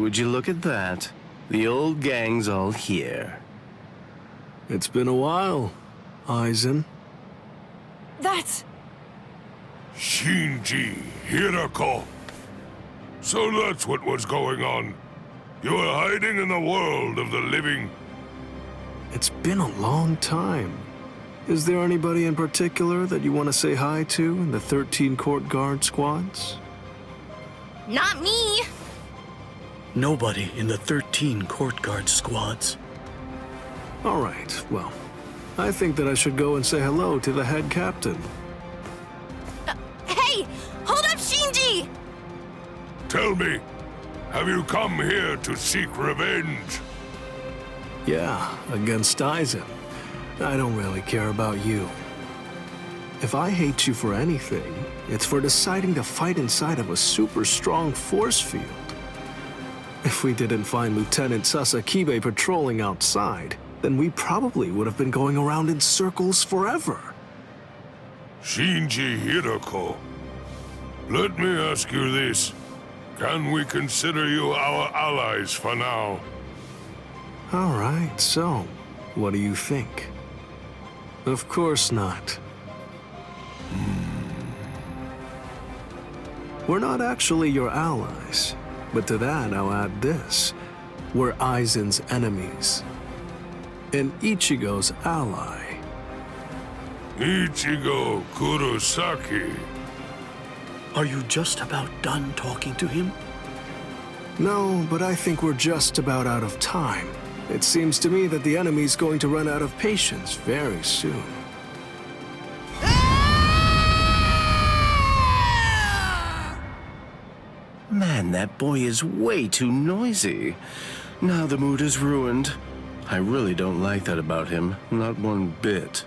would you look at that? The old gang's all here. It's been a while, Aizen. That's... Shinji Hirako. So that's what was going on. You were hiding in the world of the living. It's been a long time. Is there anybody in particular that you want to say hi to in the 13 court guard squads? Not me! Nobody in the 13 court guard squads. All right, well, I think that I should go and say hello to the head captain. Hey! Hold up, Shinji! Tell me, have you come here to seek revenge? Yeah, against Aizen. I don't really care about you. If I hate you for anything, it's for deciding to fight inside of a super strong force field. If we didn't find Lieutenant Sasakibe patrolling outside, then we probably would have been going around in circles forever. Shinji Hirako, let me ask you this. Can we consider you our allies for now? All right, so, what do you think? Of course not. We're not actually your allies, but to that I'll add this. We're Aizen's enemies. And Ichigo's ally. Ichigo Kurosaki. Are you just about done talking to him? No, but I think we're just about out of time. It seems to me that the enemy's going to run out of patience very soon. Man, that boy is way too noisy. Now the mood is ruined. I really don't like that about him, not one bit.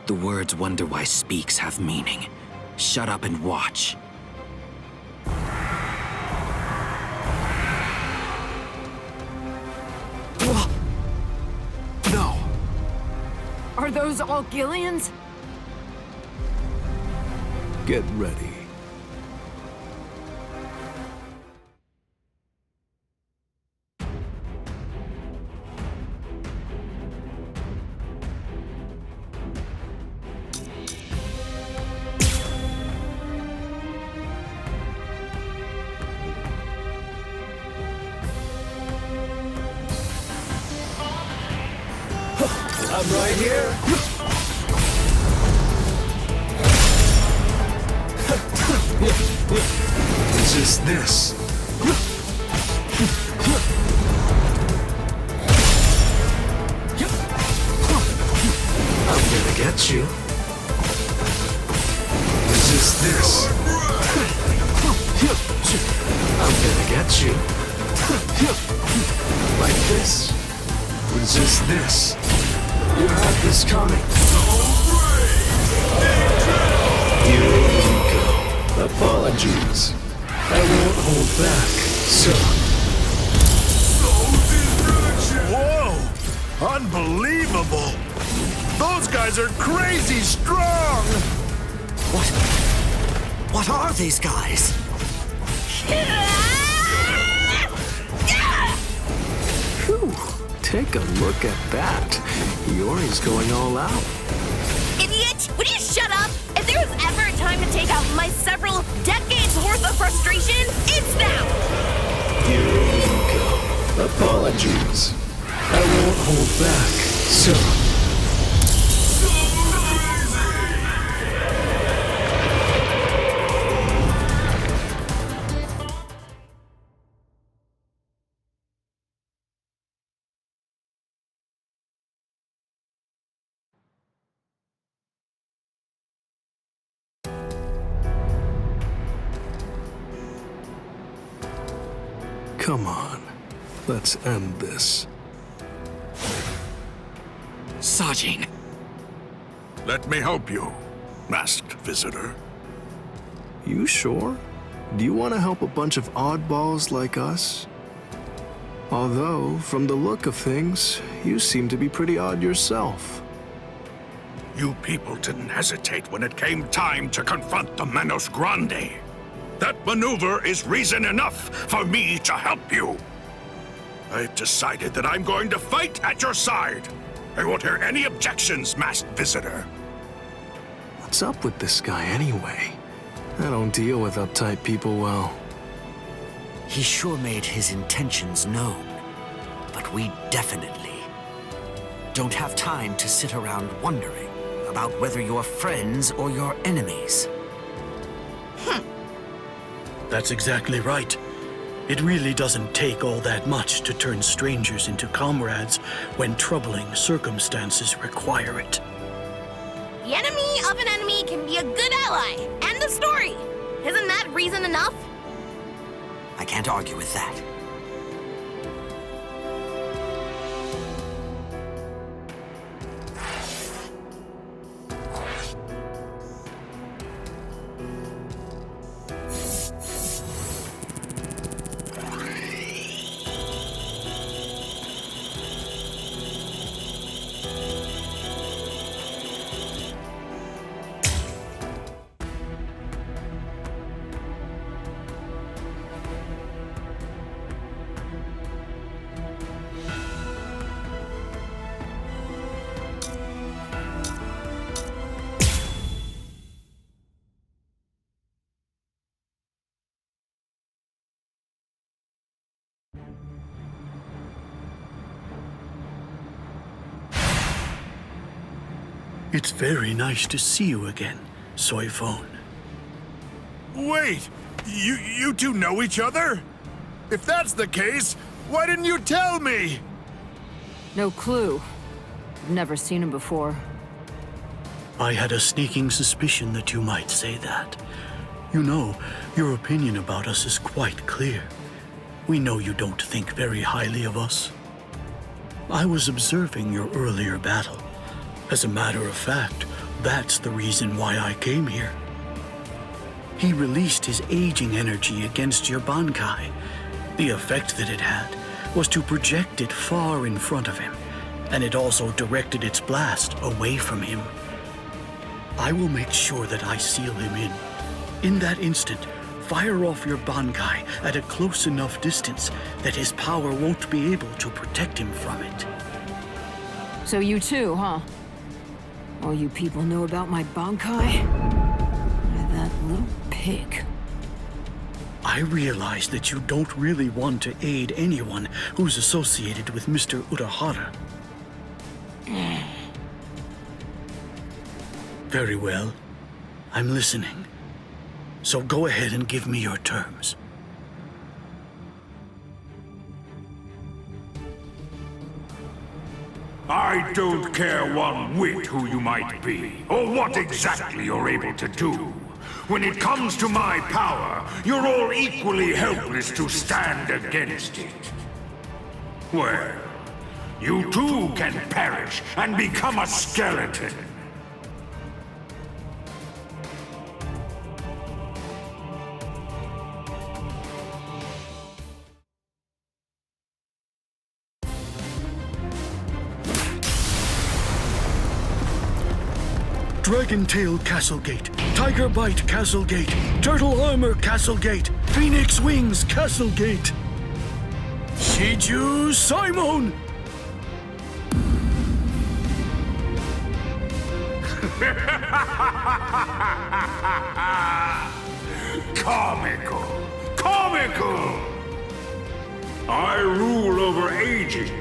The words "wonder why speaks" have meaning. Shut up and watch. No! Are those all Gillians? Get ready. I'm right here. Resist this. I'm gonna get you. Resist this. I'm gonna get you. Like this. Resist this. You have this coming. Here we go. Apologies. I won't hold back, sir. Whoa! Unbelievable! Those guys are crazy strong! What are these guys? Whew. Take a look at that. Yori's going all out. Idiot! Would you shut up? If there was ever a time to take out my several decades worth of frustration, it's now! Here we go. Apologies. I won't hold back, sir. Come on, let's end this. Sajin. Let me help you, masked visitor. You sure? Do you want to help a bunch of oddballs like us? Although, from the look of things, you seem to be pretty odd yourself. You people didn't hesitate when it came time to confront the Menos Grande. That maneuver is reason enough for me to help you. I've decided that I'm going to fight at your side. I won't hear any objections, masked visitor. What's up with this guy anyway? I don't deal with uptight people well. He sure made his intentions known, but we definitely don't have time to sit around wondering about whether you're friends or your enemies. That's exactly right. It really doesn't take all that much to turn strangers into comrades when troubling circumstances require it. The enemy of an enemy can be a good ally. End of story. Isn't that reason enough? I can't argue with that. It's very nice to see you again, Soy Phone. Wait! You two know each other? If that's the case, why didn't you tell me? No clue. I've never seen him before. I had a sneaking suspicion that you might say that. You know, your opinion about us is quite clear. We know you don't think very highly of us. I was observing your earlier battle. As a matter of fact, that's the reason why I came here. He released his aging energy against your Bankai. The effect that it had was to project it far in front of him, and it also directed its blast away from him. I will make sure that I seal him in. In that instant, fire off your Bankai at a close enough distance that his power won't be able to protect him from it. So you too, huh? All you people know about my Bankai? That little pig. I realize that you don't really want to aid anyone who's associated with Mr. Urahara. Very well. I'm listening. So go ahead and give me your terms. I don't care one whit who you might be, or what exactly you're able to do. When it comes to my power, you're all equally helpless to stand against it. Well, you too can perish and become a skeleton. Dragon Tail Castlegate, Tiger Bite Castlegate, Turtle Armor Castlegate, Phoenix Wings Castlegate. Shiju Simon! Comical! Comical! I rule over aging.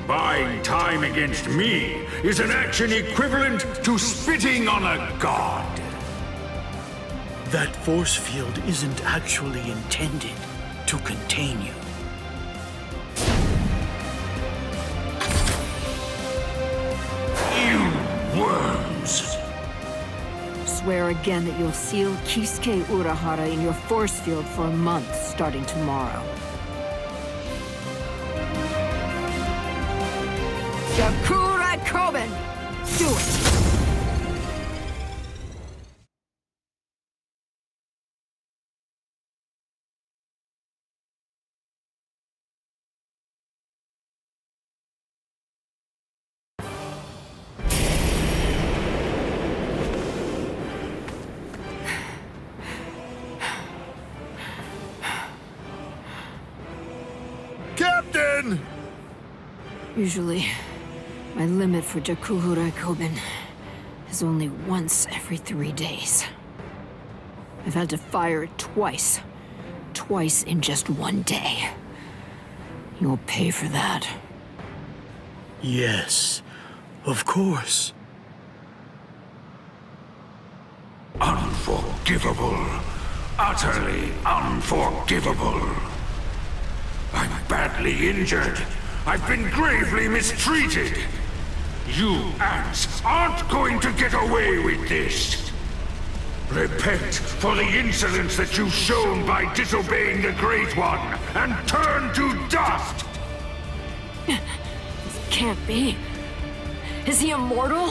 Buying time against me is an action equivalent to spitting on a god. That force field isn't actually intended to contain you. You worms! Swear again that you'll seal Kisuke Urahara in your force field for a month starting tomorrow. Yakura Koben! Do it! again? Usually, my limit for Jakuhurai Kobin is only once every 3 days. I've had to fire it twice. Twice in just 1 day. You'll pay for that. Yes, of course. Unforgivable. Utterly unforgivable. I'm badly injured. I've been gravely mistreated. You ants aren't going to get away with this. Repent for the insolence that you've shown by disobeying the Great One, and turn to dust! Can't be. Is he immortal?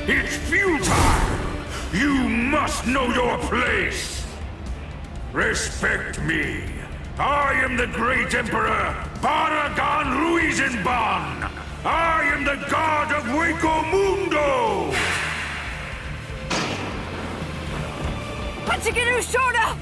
It's futile! You must know your place! Respect me. I am the great Emperor Baragan Luisenban! I am the god of Hueco Mundo! Hachikiru Shoda!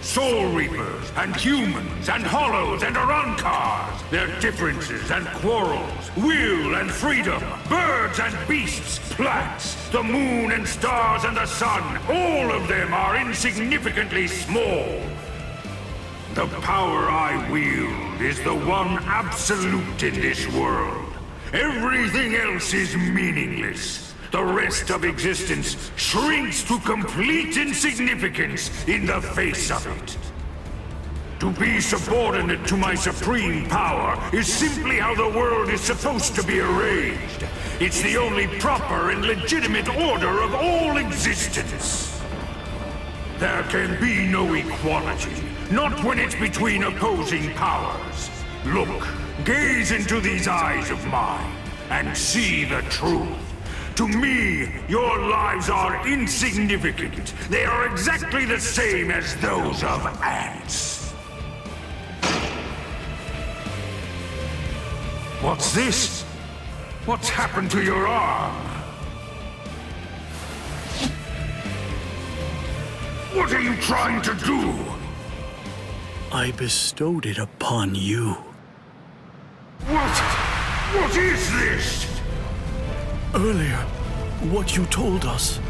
Soul Reapers, and humans, and Hollows, and Arankars, their differences and quarrels, will and freedom, birds and beasts, plants, the moon and stars and the sun, all of them are insignificantly small. The power I wield is the one absolute in this world. Everything else is meaningless. The rest of existence shrinks to complete insignificance in the face of it. To be subordinate to my supreme power is simply how the world is supposed to be arranged. It's the only proper and legitimate order of all existence. There can be no equality, not when it's between opposing powers. Look, gaze into these eyes of mine, and see the truth. To me, your lives are insignificant. They are exactly the same as those of ants. What's this? What's happened to your arm? What are you trying to do? I bestowed it upon you. What is this? Earlier, what you told us.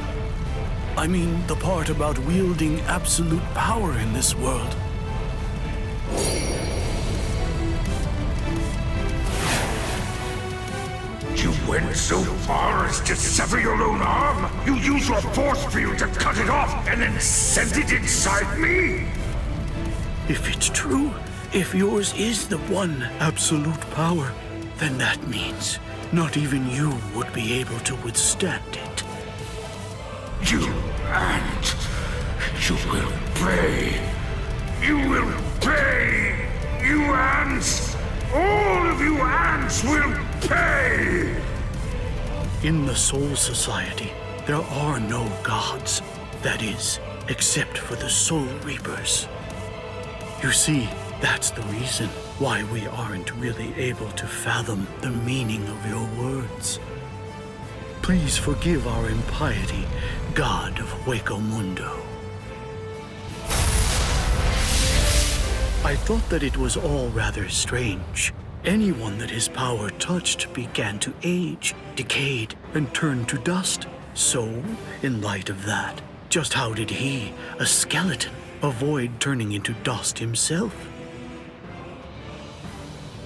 I mean, the part about wielding absolute power in this world. You went so far as to sever your own arm? You used your force field to cut it off and then sent it inside me? If it's true, if yours is the one absolute power, then that means not even you would be able to withstand it. You ant! You will pay! You will pay! You ants! All of you ants will pay! In the Soul Society, there are no gods. That is, except for the Soul Reapers. You see, that's the reason why we aren't really able to fathom the meaning of your words. Please forgive our impiety, God of Hueco Mundo. I thought that it was all rather strange. Anyone that his power touched began to age, decayed, and turn to dust. So, in light of that, just how did he, a skeleton, avoid turning into dust himself?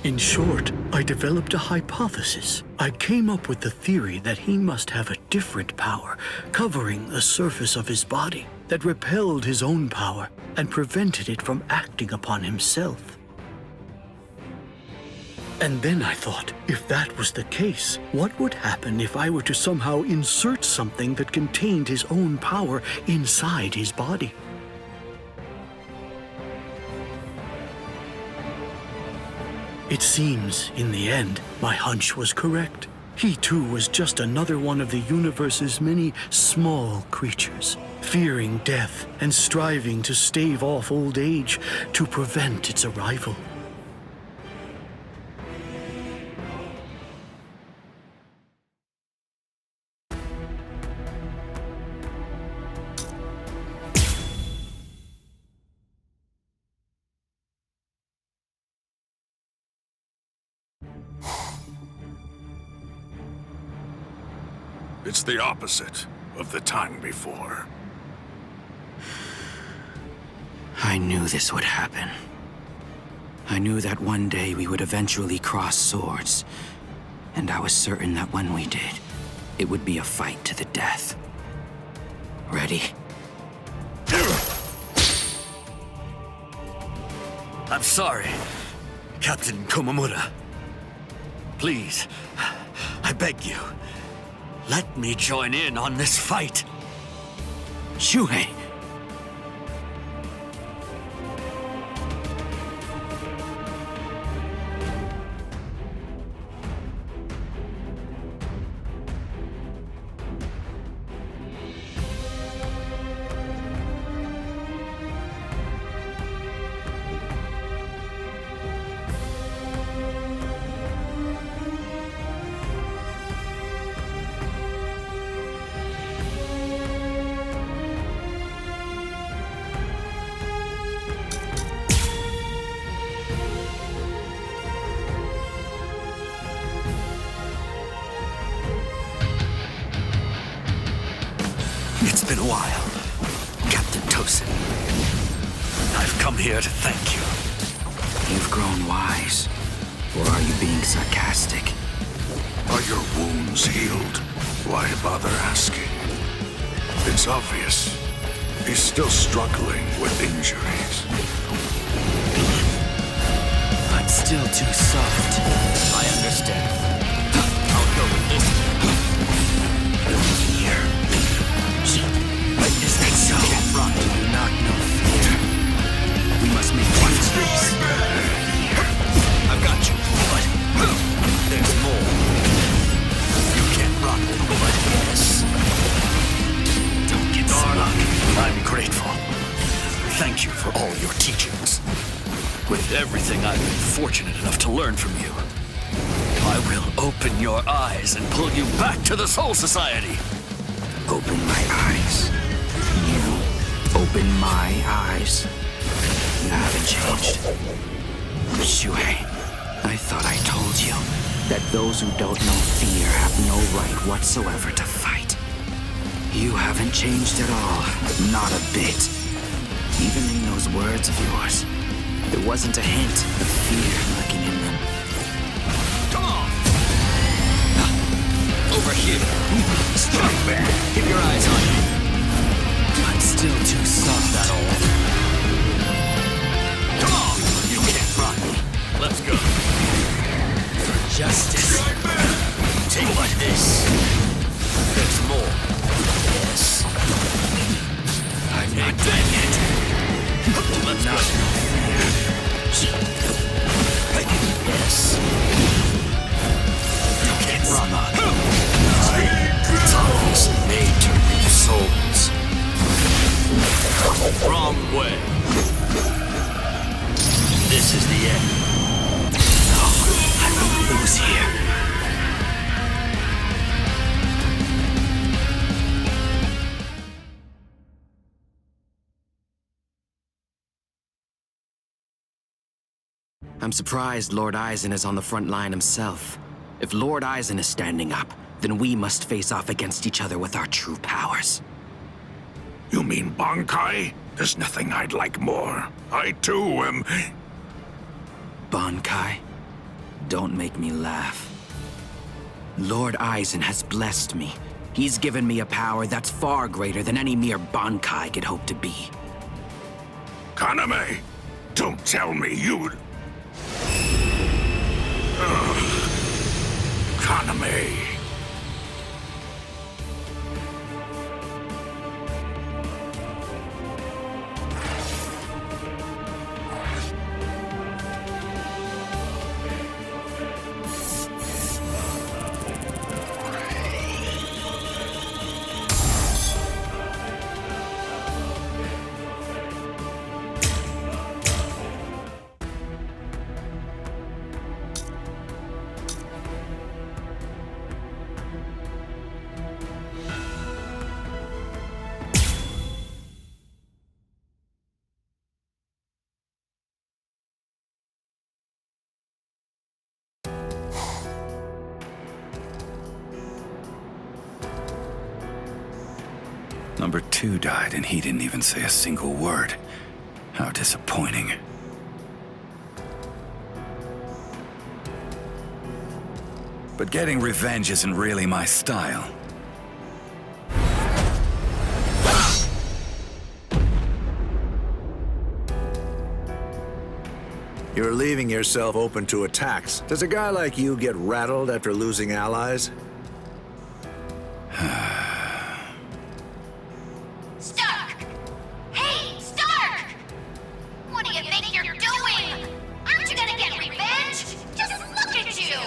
In short, I developed a hypothesis. I came up with the theory that he must have a different power covering the surface of his body that repelled his own power and prevented it from acting upon himself. And then I thought, if that was the case, what would happen if I were to somehow insert something that contained his own power inside his body? It seems, in the end, my hunch was correct. He too was just another one of the universe's many small creatures, fearing death and striving to stave off old age to prevent its arrival. It's the opposite of the time before. I knew this would happen. I knew that one day we would eventually cross swords. And I was certain that when we did, it would be a fight to the death. Ready? I'm sorry, Captain Komamura. Please, I beg you, let me join in on this fight. Shuhei! It's been a while, Captain Tosin. I've come here to thank you. You've grown wise. Or are you being sarcastic? Are your wounds healed? Why bother asking? It's obvious. He's still struggling with injuries. I'm still too soft. I understand. I'll go with this. Here. Is that so? Run. Do not know fear. We must make choices. I've got you, but there's more. You can't run, but yes. Don't get Darlock, I'm grateful. Thank you for all your teachings. With everything I've been fortunate enough to learn from you, I will open your eyes and pull you back to the Soul Society. Open my eyes. You open my eyes. You haven't changed. Shuhei, I thought I told you that those who don't know fear have no right whatsoever to fight. You haven't changed at all. Not a bit. Even in those words of yours, there wasn't a hint of fear lurking in them. Come on! Over here. Strike back. Keep your eyes on me. I'm still too soft. That all? Come on! You can't run. Let's go. For justice. Take like this. There's more. Yes. I'm not done yet. Let's go. Yes. You can't run on. Tongues may turn into souls. Wrong way. This is the end. No, I will lose here. I'm surprised Lord Aizen is on the front line himself. If Lord Aizen is standing up, then we must face off against each other with our true powers. You mean Bankai? There's nothing I'd like more. I too am... Bankai? Don't make me laugh. Lord Aizen has blessed me. He's given me a power that's far greater than any mere Bankai could hope to be. Kaname! Don't tell me you'd... Kaname... Number 2 died and he didn't even say a single word. How disappointing. But getting revenge isn't really my style. You're leaving yourself open to attacks. Does a guy like you get rattled after losing allies? Stark! Hey, Stark! What do you think you're doing? Aren't you gonna get revenge? Just look at you!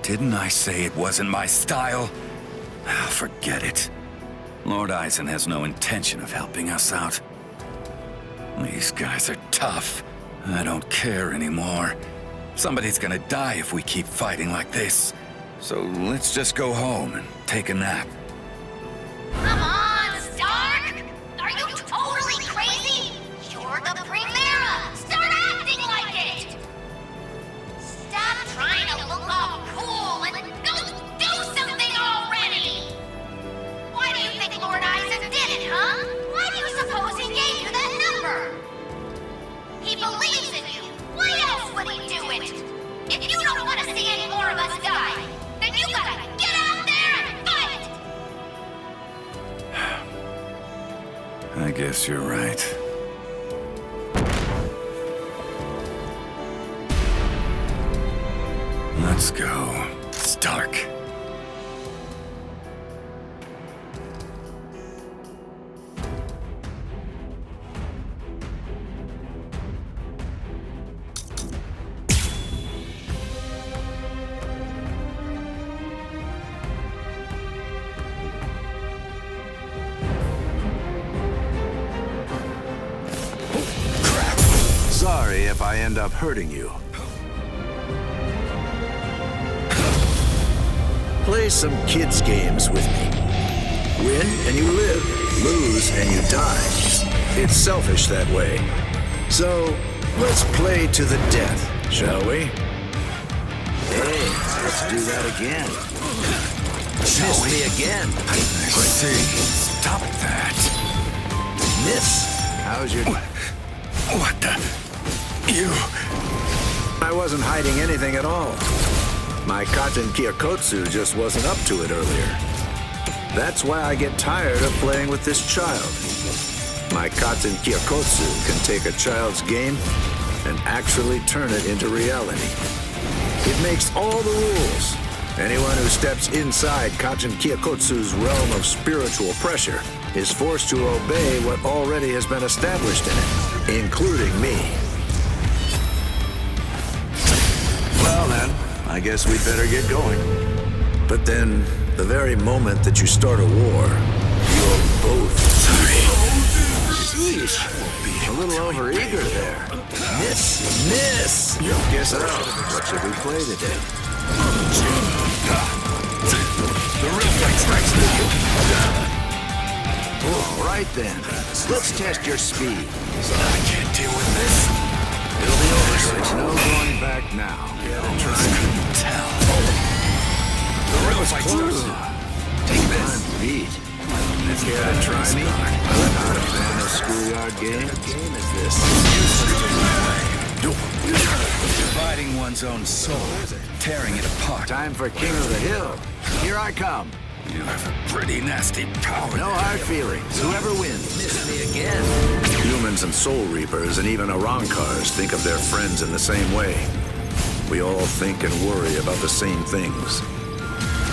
Didn't I say it wasn't my style? Forget it. Lord Eisen has no intention of helping us out. These guys are tough. I don't care anymore. Somebody's gonna die if we keep fighting like this. So let's just go home and take a nap. Come on, Stark! Are you totally crazy? You're the Primera! Start acting like it! Stop trying to look all cool and go do something already! Why do you think Lord Eisen did it, huh? Why do you suppose he gave you that number? He believes in you! Why else would he do it? If you don't want to see any more of us die, then you gotta get out there and fight! I guess you're right. Let's go. It's dark. Sorry if I end up hurting you. Play some kids' games with me. Win and you live, lose and you die. It's selfish that way. So, let's play to the death, shall we? Hey, let's do that again. Miss me again. Stop that. Miss. How's your... What the... You... I wasn't hiding anything at all. My Katen Kyokotsu just wasn't up to it earlier. That's why I get tired of playing with this child. My Katen Kyokotsu can take a child's game and actually turn it into reality. It makes all the rules. Anyone who steps inside Katen Kyokotsu's realm of spiritual pressure is forced to obey what already has been established in it, including me. Well then, I guess we'd better get going. But then, the very moment that you start a war, you're both... Sorry. Sheesh. A little overeager there. Miss! Guess out. What should we play today? The real fight strikes now. All right then. Let's test your speed. I can't deal with this. It'll be over, so there's no going back now. Tell. The real fight starts. Take this. Beat. Care to try me? I'm not a fan of schoolyard game. What game is this? Dividing one's own soul, tearing it apart. Time for King of the Hill. Here I come. You have a pretty nasty power. No hard feelings. Whoever wins. Miss me again. Humans and Soul Reapers and even Arankars think of their friends in the same way. We all think and worry about the same things.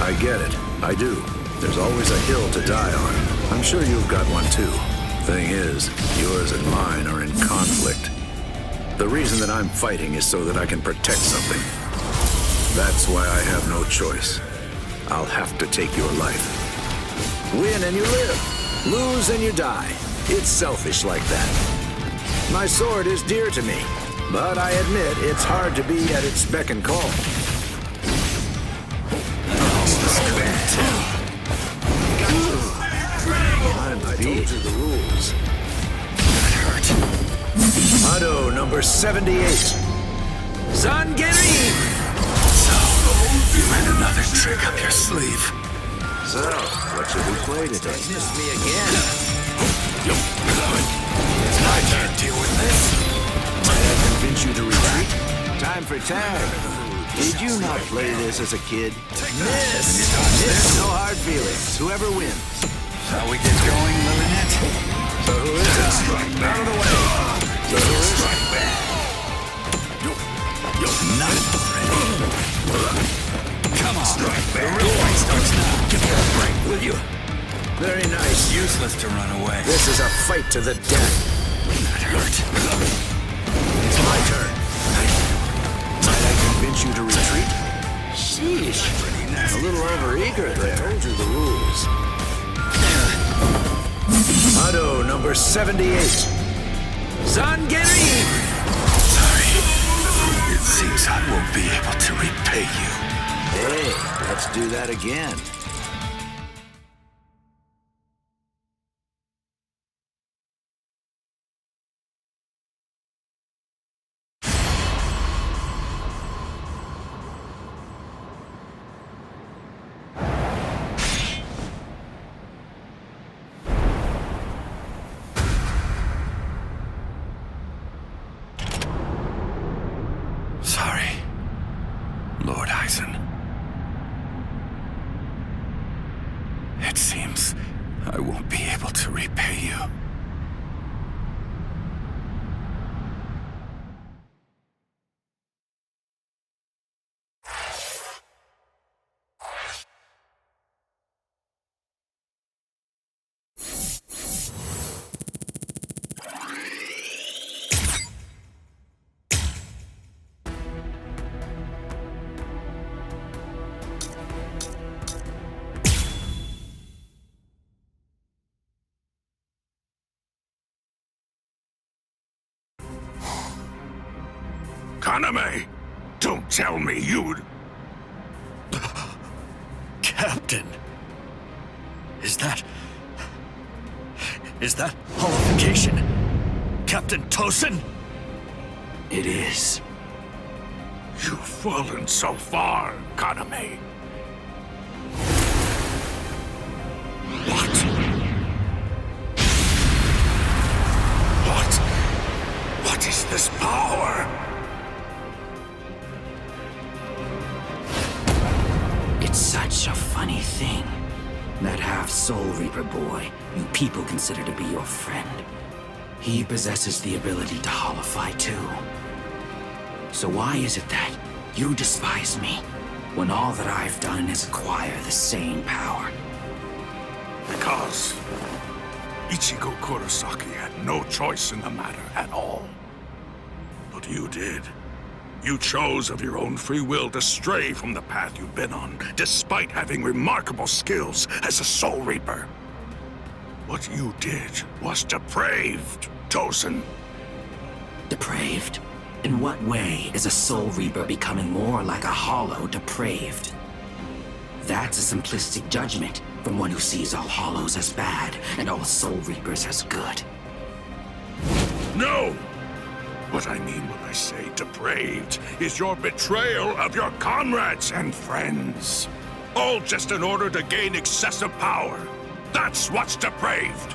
I get it. I do. There's always a hill to die on. I'm sure you've got one too. Thing is, yours and mine are in conflict. The reason that I'm fighting is so that I can protect something. That's why I have no choice. I'll have to take your life. Win and you live. Lose and you die. It's selfish like that. My sword is dear to me, but I admit it's hard to be at its beck and call. I told you the rules. That hurt. Hado number 78. Zangerin! So, you had another trick up your sleeve. So, what should we play today? Miss me again. It's my turn. Deal with this. Might I convince you to retreat? Time for tag. Did you not play this as a kid? Miss! No hard feelings. Whoever wins. Shall we get going, Lynette? So who is it? Out of the way. So who is it? Not ready. Come on. The real fight starts now. Give me a break, will you? Very nice. Useless to run away. This is a fight to the death. That hurt. It's my turn. Might I convince you to retreat? Sheesh. A little overeager there. I told you the rules. Auto number 78. Zangiri! Sorry. It seems I won't be able to repay you. Hey, let's do that again. Sorry, Lord Eisen. It seems I won't be able to repay you. Kaname, don't tell me you'd... Captain! Is that holification? Captain Tosin? It is. You've fallen so far, Kaname. What is this power? It's such a funny thing. That half-Soul Reaper boy you people consider to be your friend. He possesses the ability to holify too. So why is it that you despise me, when all that I've done is acquire the same power? Because Ichigo Kurosaki had no choice in the matter at all. But you did. You chose of your own free will to stray from the path you've been on, despite having remarkable skills as a Soul Reaper. What you did was depraved, Tosin. Depraved? In what way is a Soul Reaper becoming more like a Hollow depraved? That's a simplistic judgment from one who sees all Hollows as bad and all Soul Reapers as good. No! What I mean when I say depraved is your betrayal of your comrades and friends. All just in order to gain excessive power. That's what's depraved.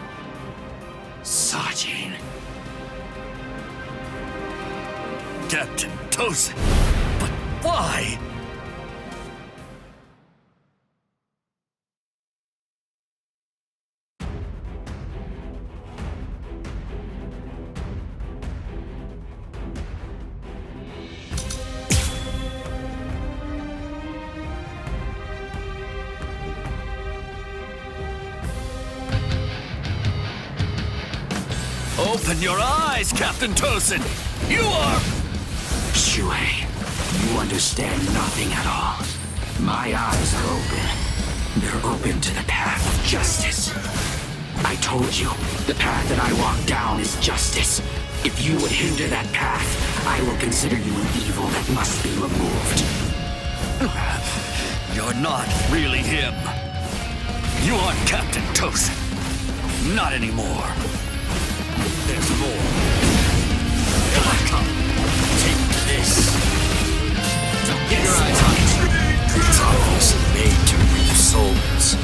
Sajin. Captain Tosin. But why? Open your eyes, Captain Tosin! You are... Shuei, you understand nothing at all. My eyes are open. They're open to the path of justice. I told you, the path that I walk down is justice. If you would hinder that path, I will consider you an evil that must be removed. You're not really him. You aren't Captain Tosin. Not anymore. There's more. Come, take this. Don't get your eyes on it. Tunnels made to reap souls.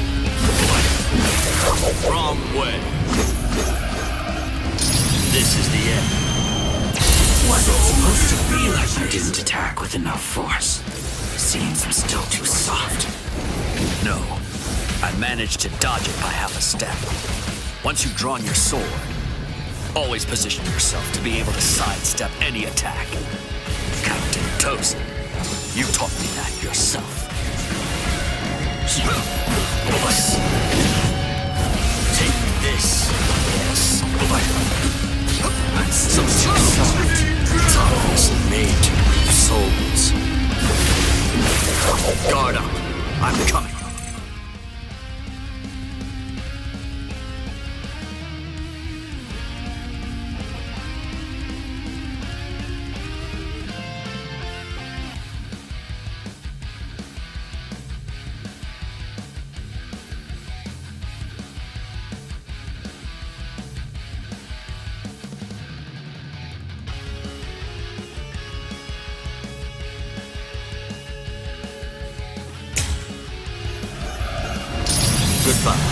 didn't attack with enough force. Seems I'm still too soft. No. I managed to dodge it by half a step. Once you've drawn your sword, always position yourself to be able to sidestep any attack. Captain Tozen, you taught me that yourself. Yes. Take this. Yes. I'm so soft. Time is made to reap souls. Guard up. I'm coming. Goodbye.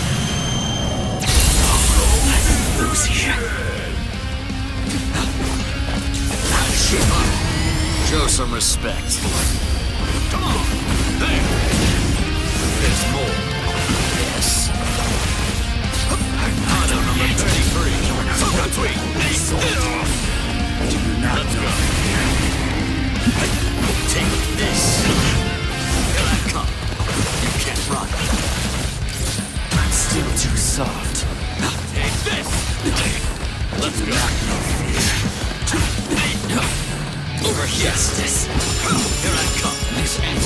Lucia. Show some respect. Come on. There. There's more. Yes. Item number 33. Do not go. Take this. Here I come. You can't run. Still too soft. Take this! Let's go. Over here. Justice. Here I come. I understand.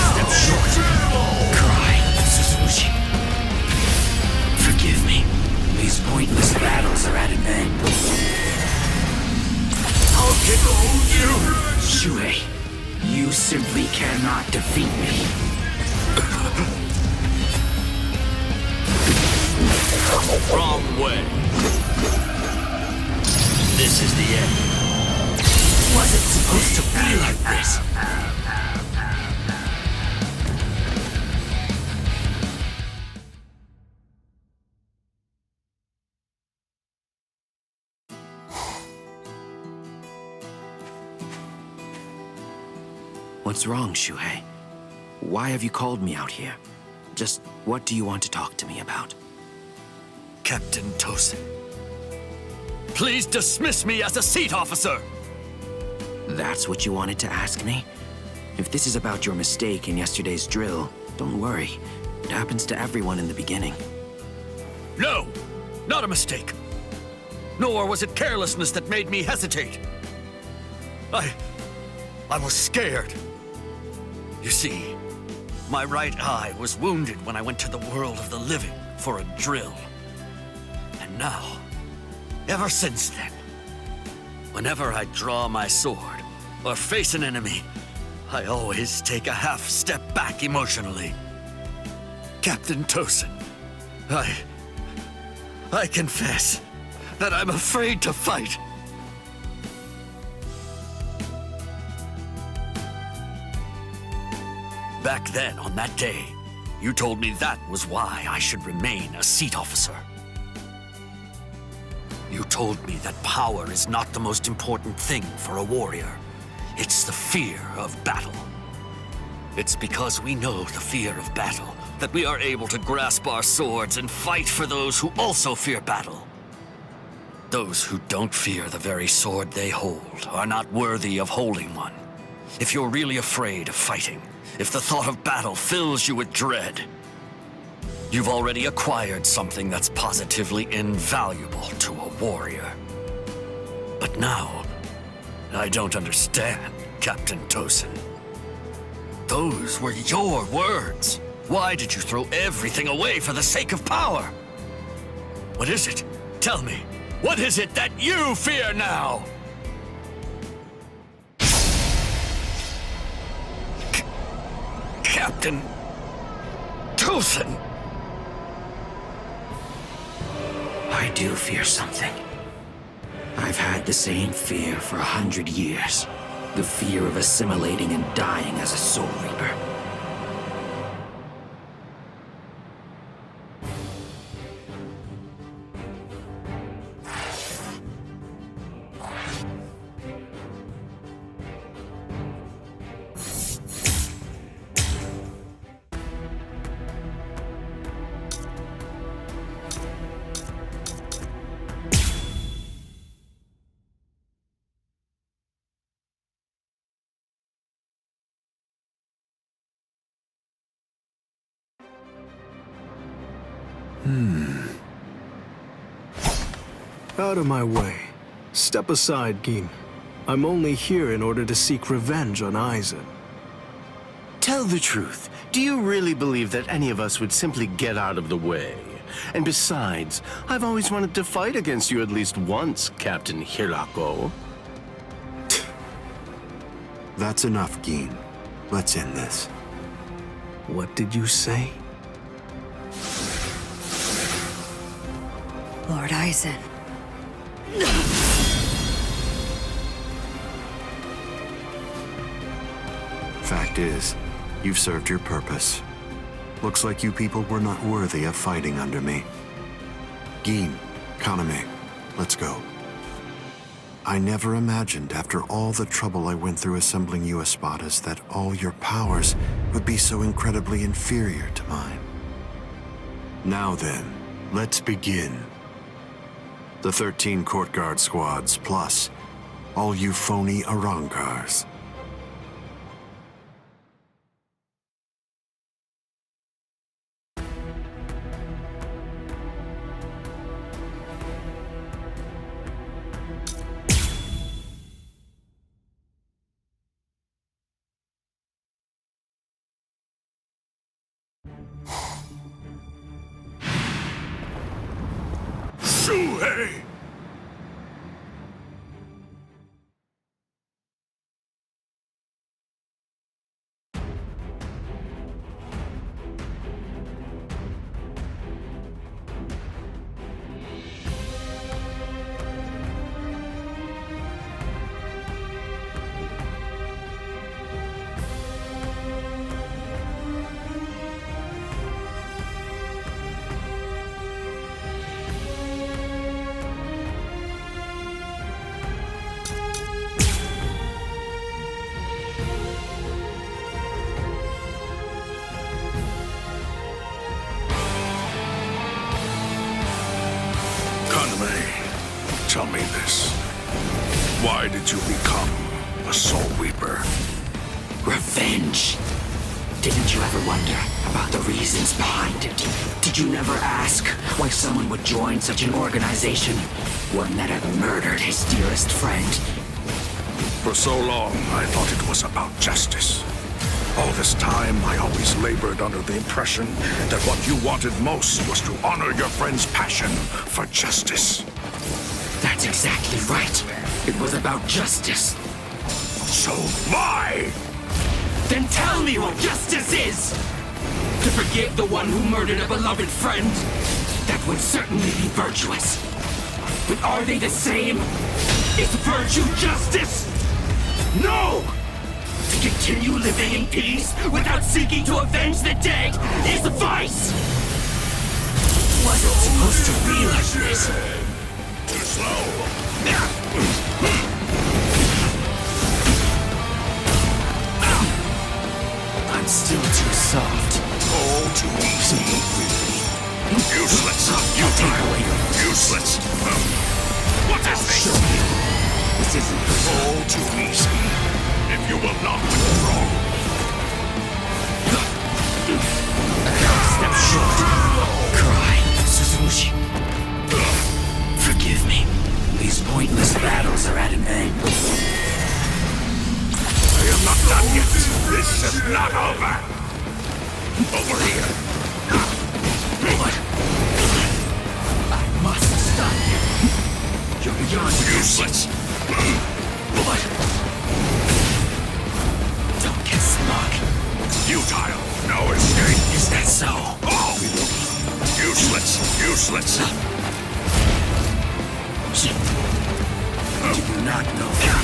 Step short. Cry, Suzuki. Forgive me. These pointless battles are at an end. I'll get hold you! Shuhei. You simply cannot defeat me. Wrong way. This is the end. Was it supposed to be like this? What's wrong, Shuhei? Why have you called me out here? Just what do you want to talk to me about? Captain Tozen, please dismiss me as a seat officer! That's what you wanted to ask me? If this is about your mistake in yesterday's drill, don't worry. It happens to everyone in the beginning. No! Not a mistake! Nor was it carelessness that made me hesitate. I was scared. You see, my right eye was wounded when I went to the world of the living for a drill. And now, ever since then, whenever I draw my sword or face an enemy, I always take a half step back emotionally. Captain Tozen, I confess that I'm afraid to fight. Back then, on that day, you told me that was why I should remain a seat officer. You told me that power is not the most important thing for a warrior. It's the fear of battle. It's because we know the fear of battle that we are able to grasp our swords and fight for those who also fear battle. Those who don't fear the very sword they hold are not worthy of holding one. If you're really afraid of fighting, if the thought of battle fills you with dread, you've already acquired something that's positively invaluable to a warrior. But now, I don't understand, Captain Tozen. Those were your words. Why did you throw everything away for the sake of power? What is it? Tell me, what is it that you fear now? Captain Tozen! I do fear something. I've had the same fear for 100 years. The fear of assimilating and dying as a Soul Reaper. Out of my way. Step aside, Gin. I'm only here in order to seek revenge on Aizen. Tell the truth. Do you really believe that any of us would simply get out of the way? And besides, I've always wanted to fight against you at least once, Captain Hirako. That's enough, Gin. Let's end this. What did you say? Lord Aizen. Fact is, you've served your purpose. Looks like you people were not worthy of fighting under me. Gin, Kaname, let's go. I never imagined, after all the trouble I went through assembling you Espadas, that all your powers would be so incredibly inferior to mine. Now then, let's begin. The 13 court guard squads, plus all you phony Arrancars. Shuhei! Tell me this. Why did you become a Soul Reaper? Revenge. Didn't you ever wonder about the reasons behind it? Did you never ask why someone would join such an organization? One that had murdered his dearest friend? For so long, I thought it was about justice. All this time, I always labored under the impression that what you wanted most was to honor your friend's passion for justice. That's exactly right. It was about justice. So why? Then tell me what justice is! To forgive the one who murdered a beloved friend? That would certainly be virtuous. But are they the same? Is virtue justice? No! To continue living in peace without seeking to avenge the dead is vice! Wasn't supposed to be like this. Too slow. I'm still too soft. Oh, too easy. Useless. Useless. What is this? Show you. This isn't Oh, too easy. If you will not withdraw. Step short. Cry, Suzushi. Forgive me. These pointless battles are at an end. I am not done yet. This is not over. Over here. What? I must stop you. You're beyond useless. What? Don't get smug. Futile. No escape. Is that so? Oh! Useless. Useless. You do not know fear.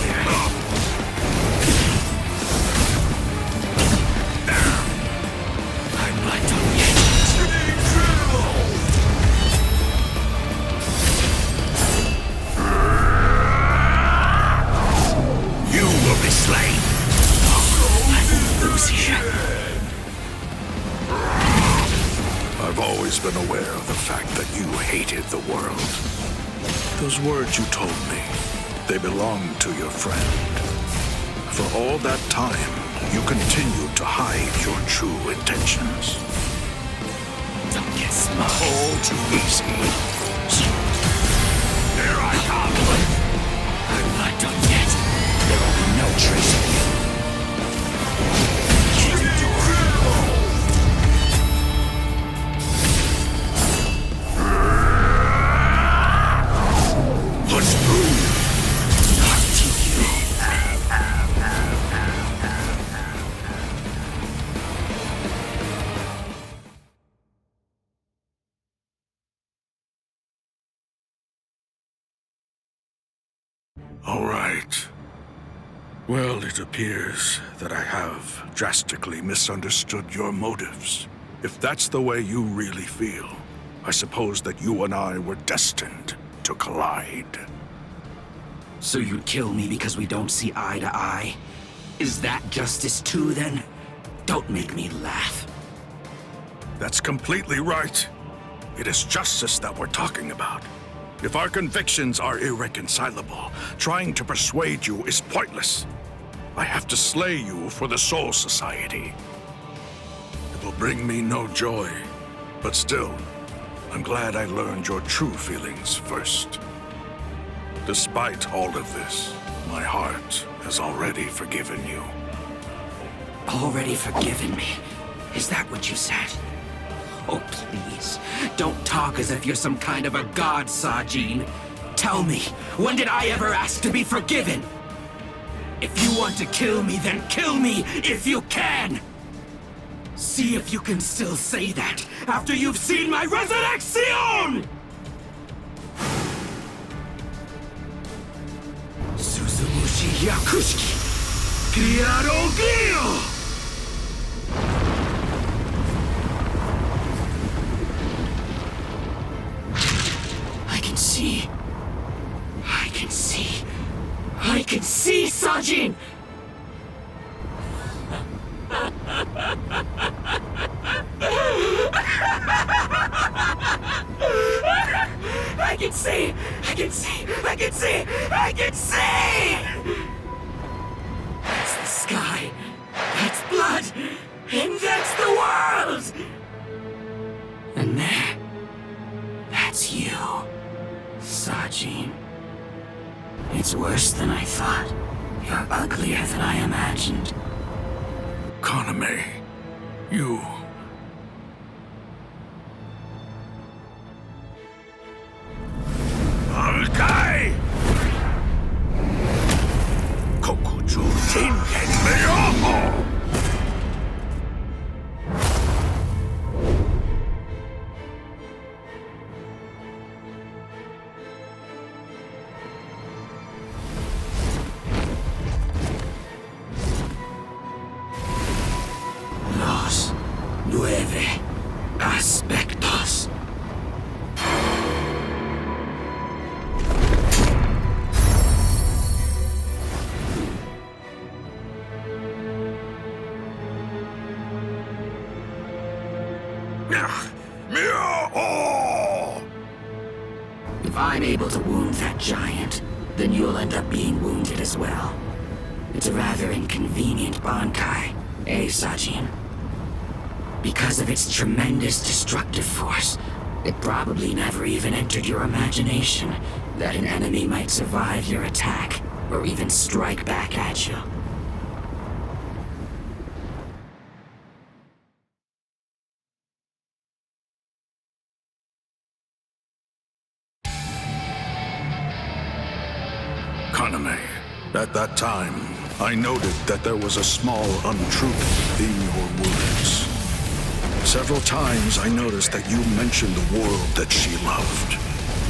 I'm not done yet. You will be slain. I will lose here. I've always been aware of the fact that you hated the world. Those words you told me, they belonged to your friend. For all that time, you continued to hide your true intentions. Don't get That's mine. All too easy. Here I come! I'm not done yet. There will be no trace of you. Let's move! Not to you. All right. Well, it appears that I have drastically misunderstood your motives. If that's the way you really feel, I suppose that you and I were destined to collide. So you'd kill me because we don't see eye to eye? Is that justice too, then? Don't make me laugh. That's completely right. It is justice that we're talking about. If our convictions are irreconcilable, trying to persuade you is pointless. I have to slay you for the Soul Society. It will bring me no joy, but still, I'm glad I learned your true feelings first. Despite all of this, my heart has already forgiven you. Already forgiven me? Is that what you said? Oh, please, don't talk as if you're some kind of a god, Sajin. Tell me, when did I ever ask to be forgiven? If you want to kill me, then kill me if you can! See if you can still say that after you've seen my resurrection! Suzumushi Yakushiki! Kiarogio! I can see, Sajin! I can see! That's the sky, that's blood, and that's the world! And there, that's you, Sajin. It's worse than I thought. You're uglier than I imagined. Kaname, you... Alkai! Kokuju Tingen Meoho! Aspectos. If I'm able to wound that giant, then you'll end up being wounded as well. It's a rather inconvenient Bankai, eh, Sajin? Because of its tremendous destructive force, it probably never even entered your imagination that an enemy might survive your attack, or even strike back at you. Kaname, at that time, I noted that there was a small untruth in your words. Several times I noticed that you mentioned the world that she loved.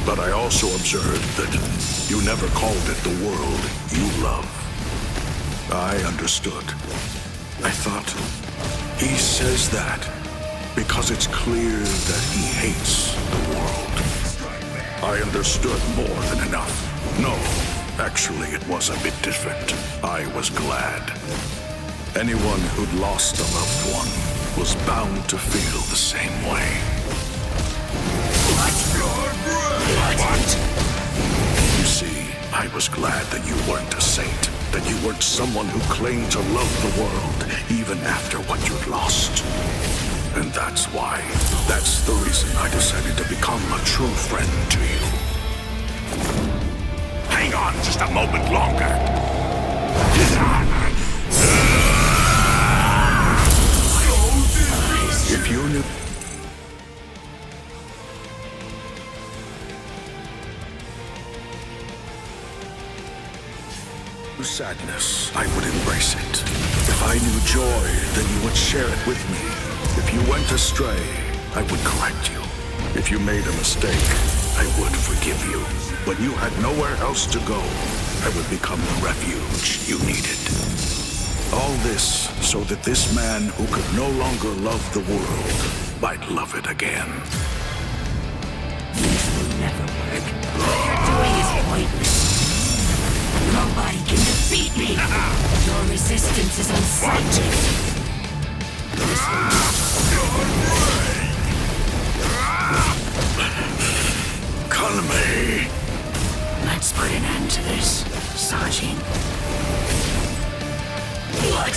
But I also observed that you never called it the world you love. I understood. I thought, he says that because it's clear that he hates the world. I understood more than enough. No, actually it was a bit different. I was glad. Anyone who'd lost a loved one was bound to feel the same way. What? You see, I was glad that you weren't a saint, that you weren't someone who claimed to love the world, even after what you'd lost. And that's why. That's the reason I decided to become a true friend to you. Hang on just a moment longer. If you knew... sadness, I would embrace it. If I knew joy, then you would share it with me. If you went astray, I would correct you. If you made a mistake, I would forgive you. When you had nowhere else to go, I would become the refuge you needed. All this so that this man who could no longer love the world might love it again. This will never work. What you're doing is pointless. Nobody can defeat me! Your resistance is unsightly. This will Kaname! Let's put an end to this, Sajin. What?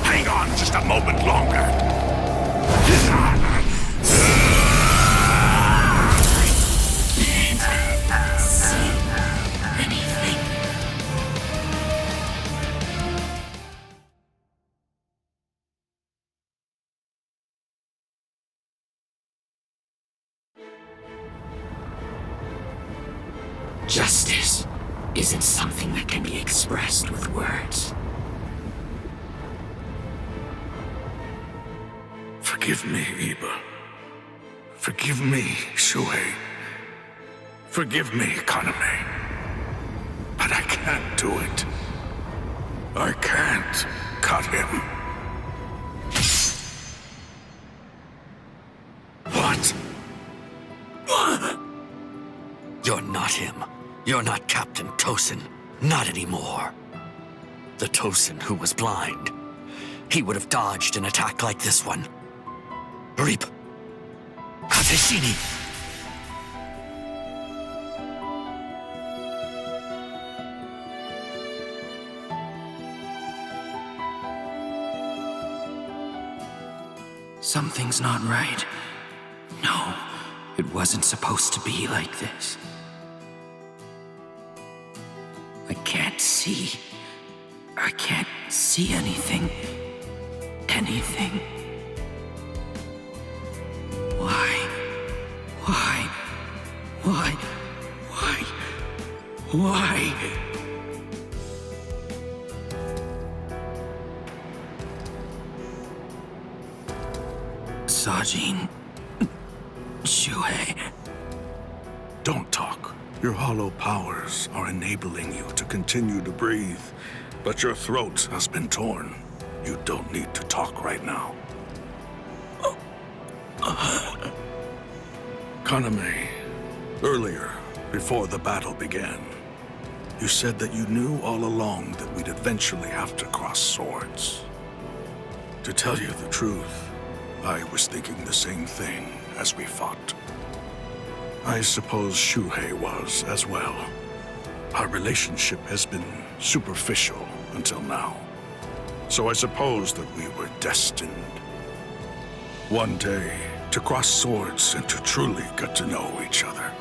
Hang on just a moment longer. Justice isn't something that can be expressed with words. Forgive me, Iba. Forgive me, Shuhei. Forgive me, Kaname. But I can't do it. I can't cut him. What? You're not him. You're not Captain Tosin. Not anymore. The Tosin who was blind. He would have dodged an attack like this one. Reap. Kateshini. Something's not right. No, it wasn't supposed to be like this. I can't see. I can't see anything. Anything. Why? Why? Why? Why? Why? Sajin. Shuhei. Don't talk. Your hollow powers are enabling you to continue to breathe, but your throat has been torn. You don't need to talk right now. Kaname, earlier, before the battle began, you said that you knew all along that we'd eventually have to cross swords. To tell you the truth, I was thinking the same thing as we fought. I suppose Shuhei was as well. Our relationship has been superficial until now. So I suppose that we were destined. One day, to cross swords and to truly get to know each other.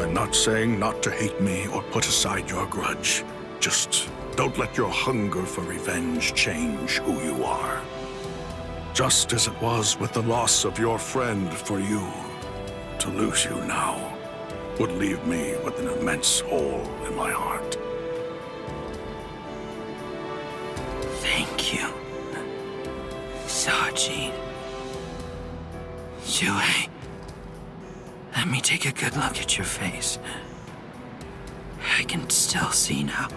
I'm not saying not to hate me or put aside your grudge. Just don't let your hunger for revenge change who you are. Just as it was with the loss of your friend for you, to lose you now would leave me with an immense hole in my heart. Thank you, Sajin. Shuhei, let me take a good look at your face. I can still see now,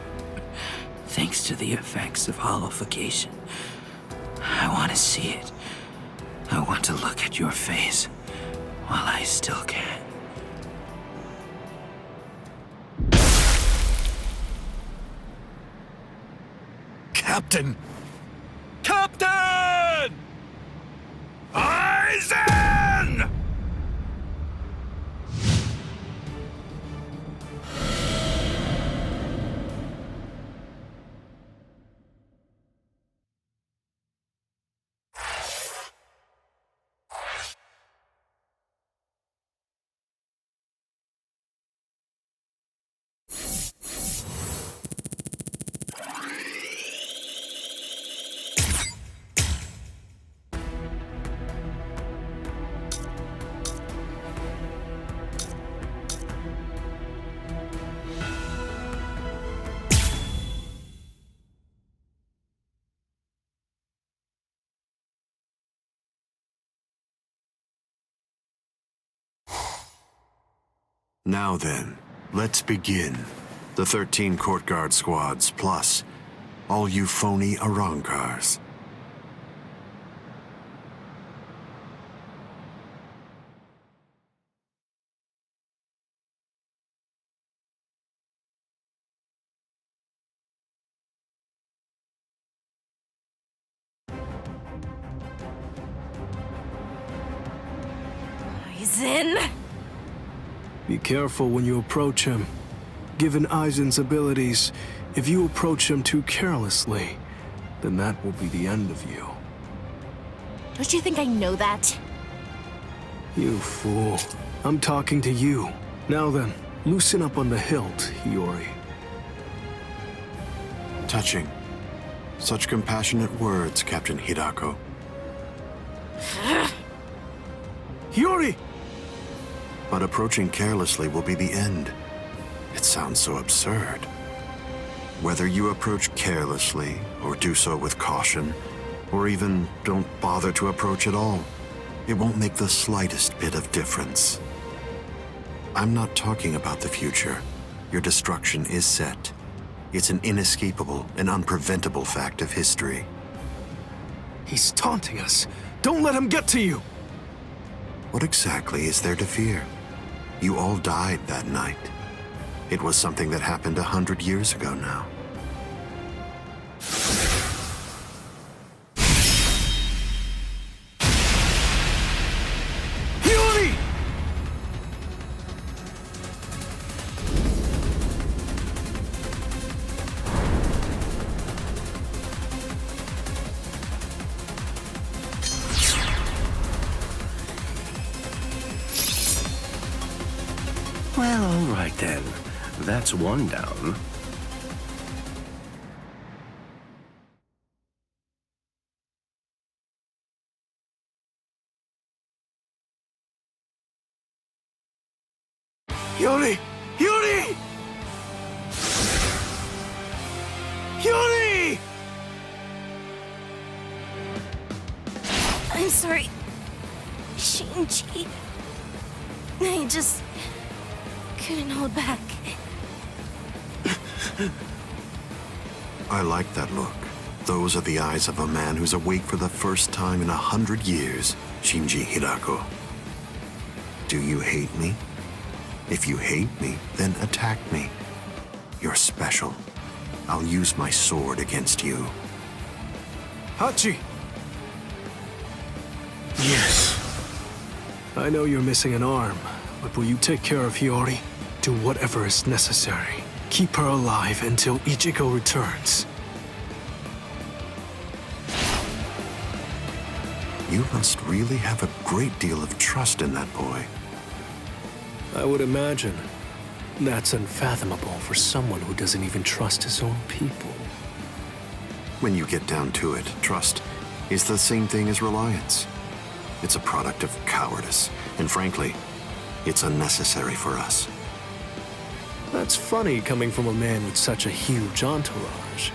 thanks to the effects of hollowification. I want to see it. I want to look at your face while I still can. Captain! Captain! Aizen! Now then, let's begin. The 13 court guard squads, plus all you phony Arankars. Aizen! Be careful when you approach him. Given Aizen's abilities, if you approach him too carelessly, then that will be the end of you. Don't you think I know that? You fool. I'm talking to you. Now then, loosen up on the hilt, Hiyori. Touching. Such compassionate words, Captain Hidako. Hiyori! But approaching carelessly will be the end. It sounds so absurd. Whether you approach carelessly, or do so with caution, or even don't bother to approach at all, it won't make the slightest bit of difference. I'm not talking about the future. Your destruction is set. It's an inescapable and unpreventable fact of history. He's taunting us. Don't let him get to you! What exactly is there to fear? You all died that night. It was something that happened 100 years ago now. Hiyori! Well, all right then. That's one down. Hiyori! Hiyori! Hiyori! I'm sorry, Shinji. I just couldn't hold back. I like that look. Those are the eyes of a man who's awake for the first time in 100 years, Shinji Hidako. Do you hate me? If you hate me, then attack me. You're special. I'll use my sword against you. Hachi! Yes. I know you're missing an arm, but will you take care of Hiyori? Do whatever is necessary. Keep her alive until Ichigo returns. You must really have a great deal of trust in that boy. I would imagine. That's unfathomable for someone who doesn't even trust his own people. When you get down to it, trust is the same thing as reliance. It's a product of cowardice, and frankly, it's unnecessary for us. That's funny coming from a man with such a huge entourage.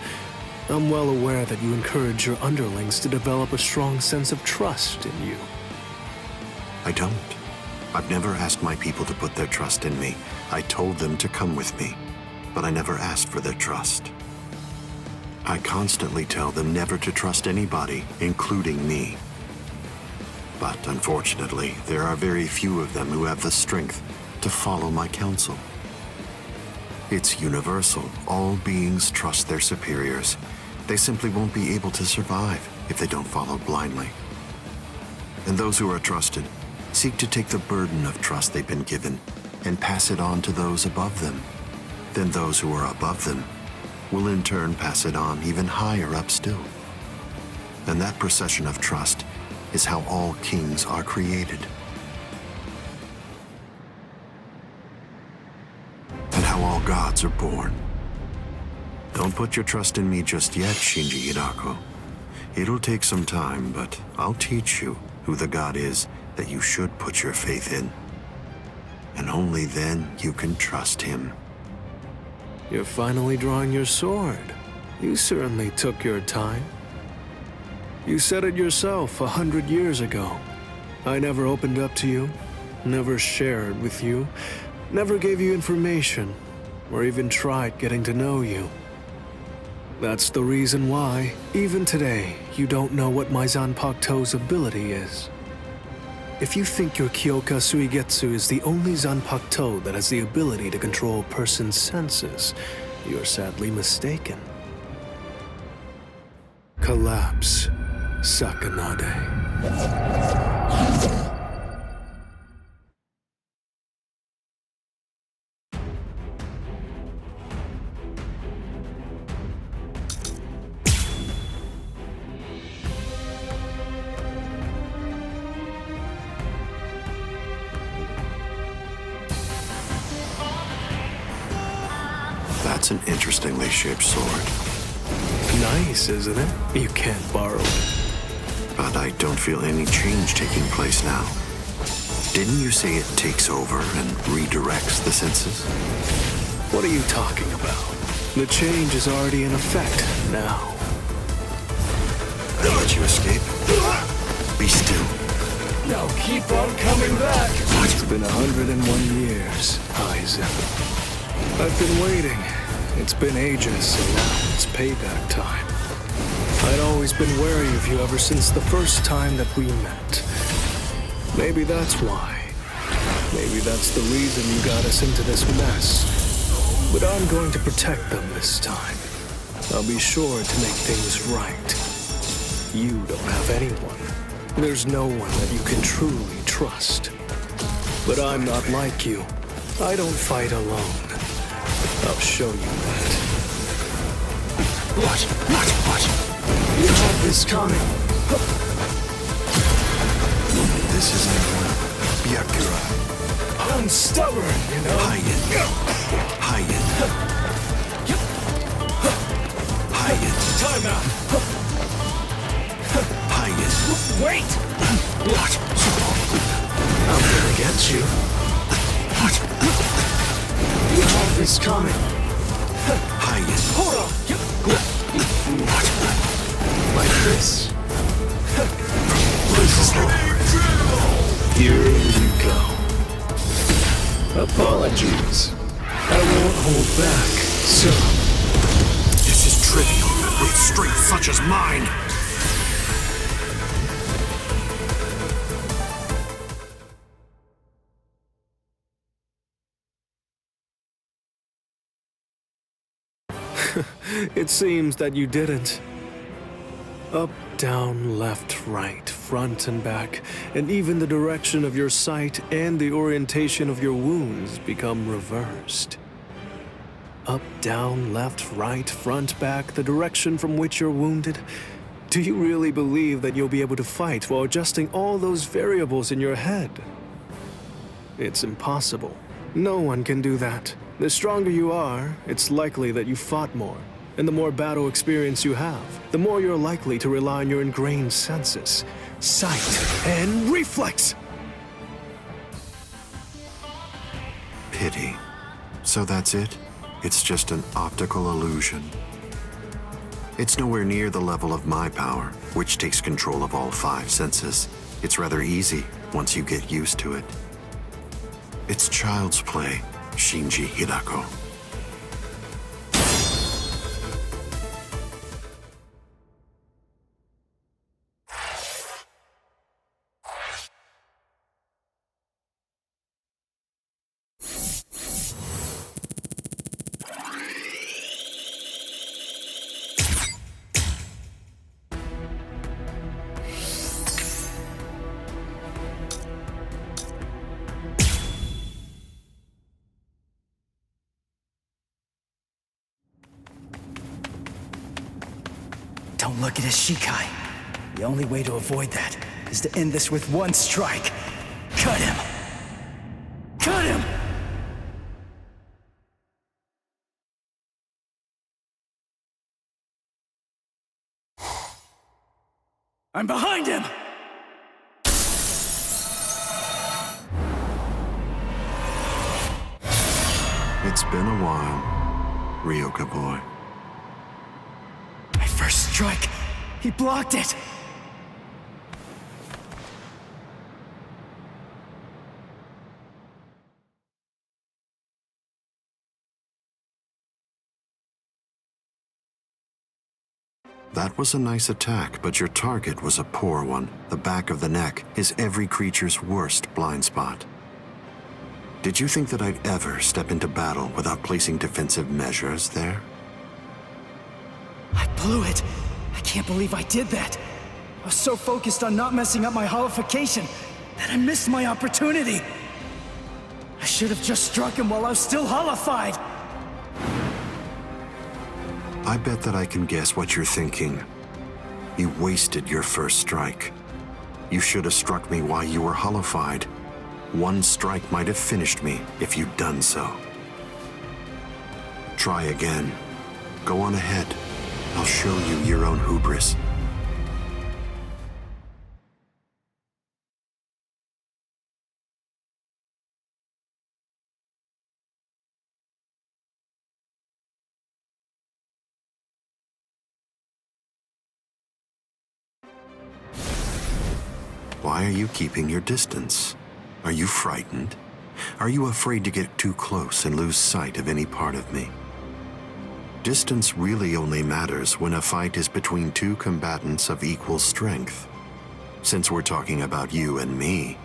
I'm well aware that you encourage your underlings to develop a strong sense of trust in you. I don't. I've never asked my people to put their trust in me. I told them to come with me, but I never asked for their trust. I constantly tell them never to trust anybody, including me. But unfortunately, there are very few of them who have the strength to follow my counsel. It's universal. All beings trust their superiors. They simply won't be able to survive if they don't follow blindly. And those who are trusted seek to take the burden of trust they've been given and pass it on to those above them. Then those who are above them will in turn pass it on even higher up still. And that procession of trust is how all kings are created. And how all gods are born. Don't put your trust in me just yet, Shinji Hidako. It'll take some time, but I'll teach you who the god is that you should put your faith in. And only then you can trust him. You're finally drawing your sword. You certainly took your time. You said it yourself 100 years ago. I never opened up to you, never shared with you, never gave you information, or even tried getting to know you. That's the reason why, even today, you don't know what my Zanpakuto's ability is. If you think your Kyoka Suigetsu is the only Zanpakuto that has the ability to control a person's senses, you're sadly mistaken. Collapse, Sakanade. That's an interestingly shaped sword. Nice, isn't it? You can't borrow it. But I don't feel any change taking place now. Didn't you say it takes over and redirects the senses? What are you talking about? The change is already in effect now. I let you escape. Be still. Now keep on coming back! It's been 101 years, Aizen. I've been waiting. It's been ages, so now it's payback time. I'd always been wary of you ever since the first time that we met. Maybe that's why. Maybe that's the reason you got us into this mess. But I'm going to protect them this time. I'll be sure to make things right. You don't have anyone. There's no one that you can truly trust. But I'm not like you. I don't fight alone. I'll show you that. What? You have this coming. This isn't Byakura. I'm stubborn, you know? Hayen. Time out. Hayen. Wait! What? I'm gonna get you. You have this coming. Hayen. Hold on. Like this. This is the Here you go. Apologies. I won't hold back, so... This is trivial with strength such as mine. It seems that you didn't. Up, down, left, right, front and back, and even the direction of your sight and the orientation of your wounds become reversed. Up, down, left, right, front, back, the direction from which you're wounded. Do you really believe that you'll be able to fight while adjusting all those variables in your head? It's impossible. No one can do that. The stronger you are, it's likely that you fought more. And the more battle experience you have, the more you're likely to rely on your ingrained senses, sight, and reflex! Pity. So that's it? It's just an optical illusion. It's nowhere near the level of my power, which takes control of all 5 senses. It's rather easy once you get used to it. It's child's play, Shinji Hidako. Don't look at his Shikai. The only way to avoid that is to end this with one strike. Cut him! Cut him! I'm behind him! It's been a while, Ryoka boy. My first strike! He blocked it! was a nice attack, but your target was a poor one. The back of the neck is every creature's worst blind spot. Did you think that I'd ever step into battle without placing defensive measures there? I blew it. I can't believe I did that. I was so focused on not messing up my holification that I missed my opportunity. I should have just struck him while I was still holified. I bet that I can guess what you're thinking. You wasted your first strike. You should have struck me while you were holified. One strike might have finished me if you'd done so. Try again. Go on ahead. I'll show you your own hubris. Why are you keeping your distance? Are you frightened? Are you afraid to get too close and lose sight of any part of me? Distance really only matters when a fight is between two combatants of equal strength. Since we're talking about you and me,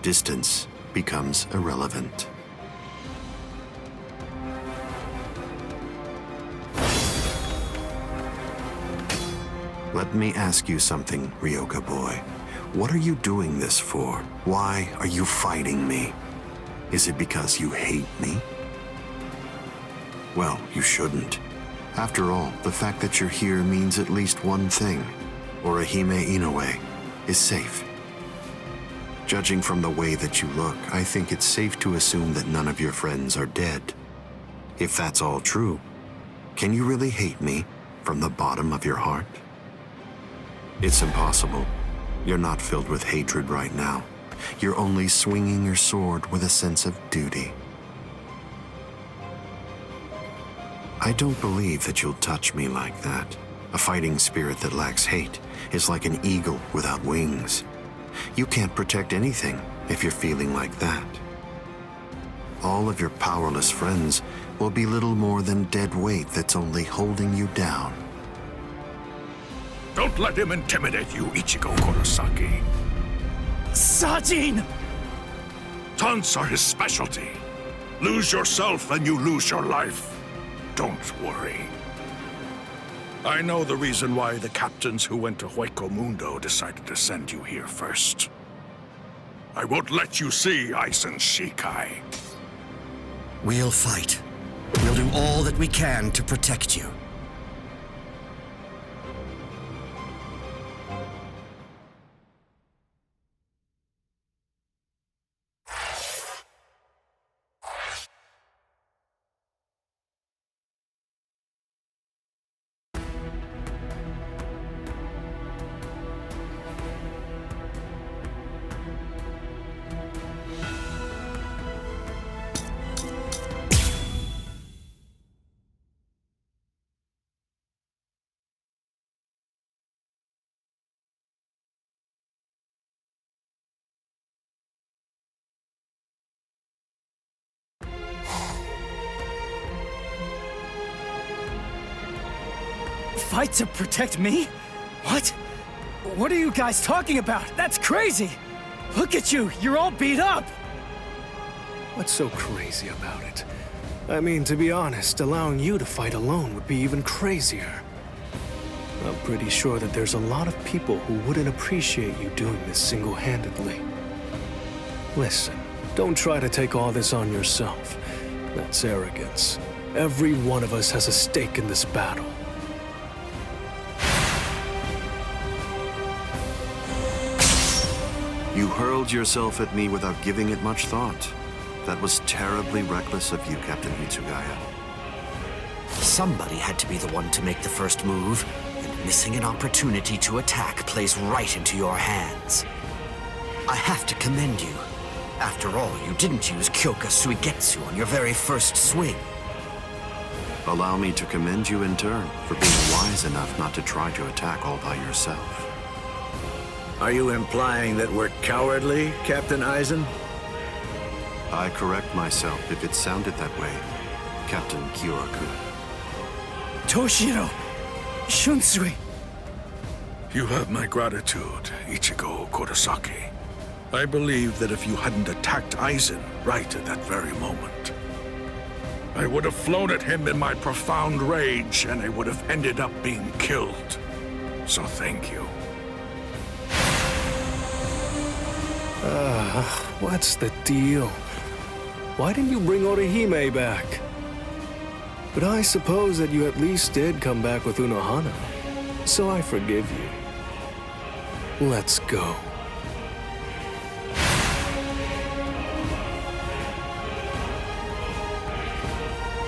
distance becomes irrelevant. Let me ask you something, Ryoka boy. What are you doing this for? Why are you fighting me? Is it because you hate me? Well, you shouldn't. After all, the fact that you're here means at least one thing. Orihime Inoue is safe. Judging from the way that you look, I think it's safe to assume that none of your friends are dead. If that's all true, can you really hate me from the bottom of your heart? It's impossible. You're not filled with hatred right now. You're only swinging your sword with a sense of duty. I don't believe that you'll touch me like that. A fighting spirit that lacks hate is like an eagle without wings. You can't protect anything if you're feeling like that. All of your powerless friends will be little more than dead weight that's only holding you down. Don't let him intimidate you, Ichigo Kurosaki. Sajin! Taunts are his specialty. Lose yourself and you lose your life. Don't worry. I know the reason why the captains who went to Hueco Mundo decided to send you here first. I won't let you see Aizen Shikai. We'll fight. We'll do all that we can to protect you. Fight to protect me? What? What are you guys talking about? That's crazy! Look at you, you're all beat up! What's so crazy about it? I mean, to be honest, allowing you to fight alone would be even crazier. I'm pretty sure that there's a lot of people who wouldn't appreciate you doing this single-handedly. Listen, don't try to take all this on yourself. That's arrogance. Every one of us has a stake in this battle. You hurled yourself at me without giving it much thought. That was terribly reckless of you, Captain Hitsugaya. Somebody had to be the one to make the first move, and missing an opportunity to attack plays right into your hands. I have to commend you. After all, you didn't use Kyoka Suigetsu on your very first swing. Allow me to commend you in turn for being wise enough not to try to attack all by yourself. Are you implying that we're cowardly, Captain Aizen? I correct myself if it sounded that way, Captain Kyoraku. Toshiro! Shunsui! You have my gratitude, Ichigo Kurosaki. I believe that if you hadn't attacked Aizen right at that very moment, I would have flown at him in my profound rage, and I would have ended up being killed. So thank you. What's the deal? Why didn't you bring Orihime back? But I suppose that you at least did come back with Unohana, so I forgive you. Let's go.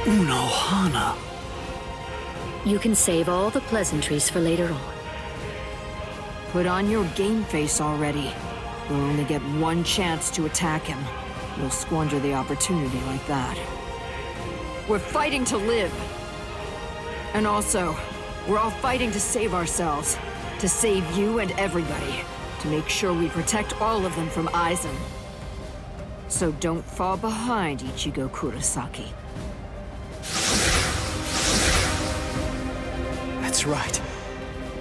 Unohana. You can save all the pleasantries for later on. Put on your game face already. You'll only get one chance to attack him. You'll squander the opportunity like that. We're fighting to live. And also, we're all fighting to save ourselves. To save you and everybody. To make sure we protect all of them from Aizen. So don't fall behind, Ichigo Kurosaki. That's right.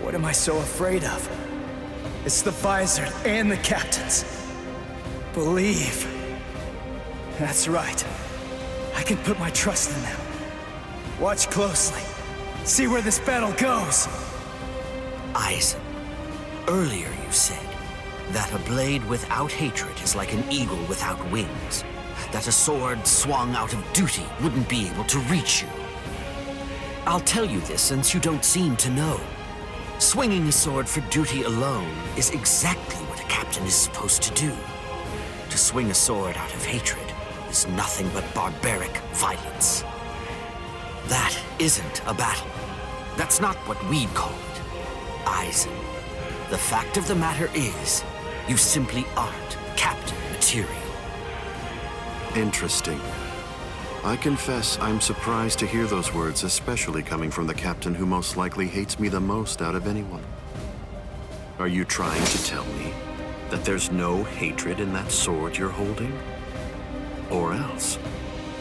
What am I so afraid of? It's the Visor and the captains. Believe. That's right. I can put my trust in them. Watch closely. See where this battle goes. Aizen, earlier you said that a blade without hatred is like an eagle without wings. That a sword swung out of duty wouldn't be able to reach you. I'll tell you this since you don't seem to know. Swinging a sword for duty alone is exactly what a captain is supposed to do. To swing a sword out of hatred is nothing but barbaric violence. That isn't a battle. That's not what we'd call it. Aizen, the fact of the matter is, you simply aren't captain material. Interesting. I confess I'm surprised to hear those words, especially coming from the captain who most likely hates me the most out of anyone. Are you trying to tell me that there's no hatred in that sword you're holding? Or else,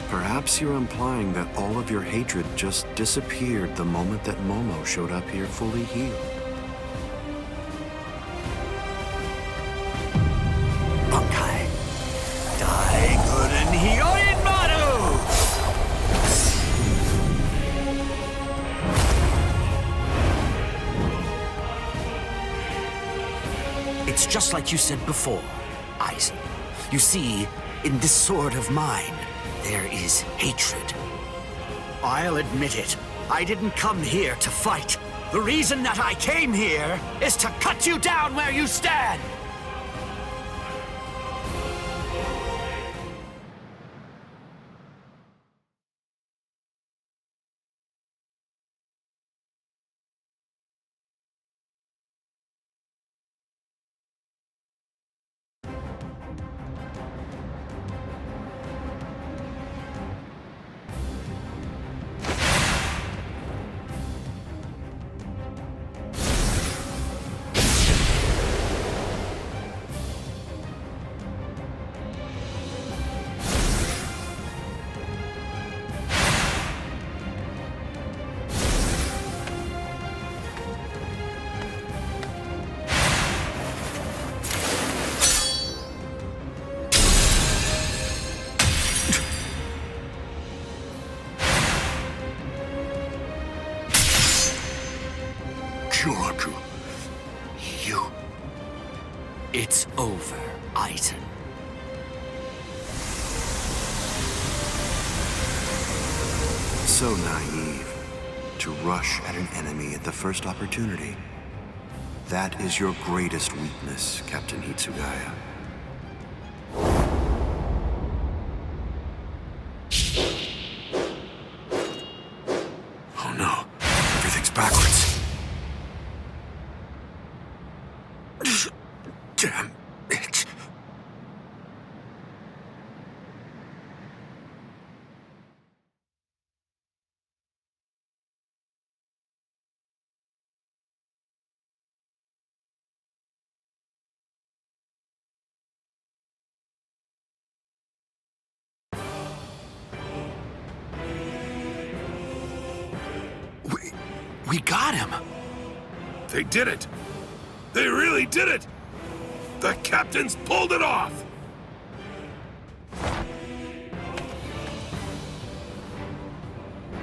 perhaps you're implying that all of your hatred just disappeared the moment that Momo showed up here fully healed. Bankai. Daikuren Hyorin Maru! It's just like you said before, Aizen. You see, in this sword of mine, there is hatred. I'll admit it. I didn't come here to fight. The reason that I came here is to cut you down where you stand. Kyoraku, you... It's over, Aizen. So naive. To rush at an enemy at the first opportunity. That is your greatest weakness, Captain Hitsugaya. Oh no, everything's backwards. Damn it. We got him. They did it. They really did it! The captains pulled it off!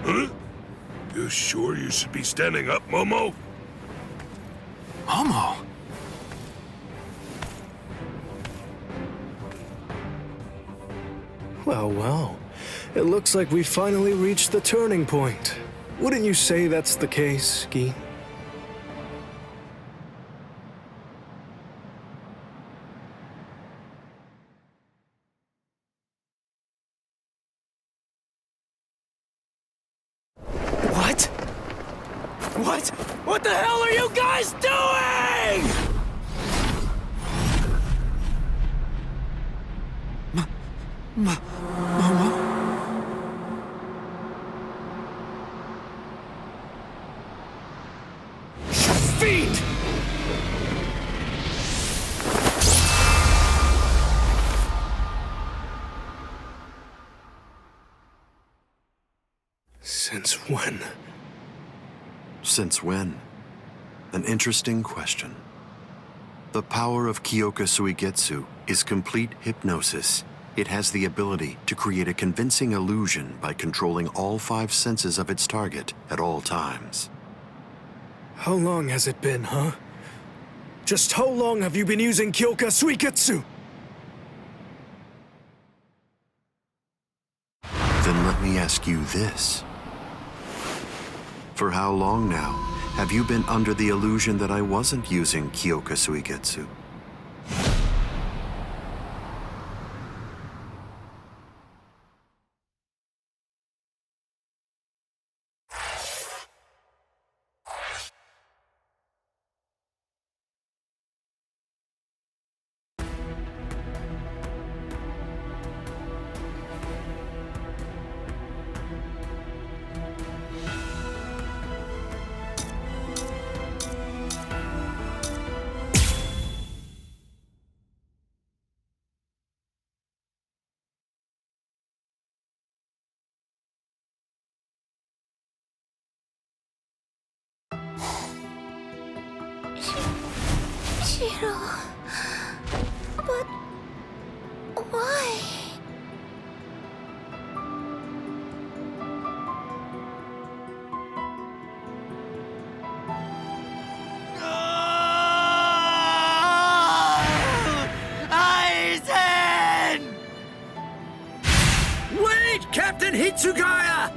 Huh? You sure you should be standing up, Momo? Momo? Well, well. It looks like we finally reached the turning point. Wouldn't you say that's the case, Gi? What? What? What the hell are you guys doing? Momo? Feet! Since when? Since when? An interesting question. The power of Kyoka Suigetsu is complete hypnosis. It has the ability to create a convincing illusion by controlling all 5 senses of its target at all times. How long has it been, huh? Just how long have you been using Kyoka Suigetsu? Then let me ask you this. For how long now have you been under the illusion that I wasn't using Kyoka Suigetsu? Shiro... But... why? Aizen! Wait, Captain Hitsugaya!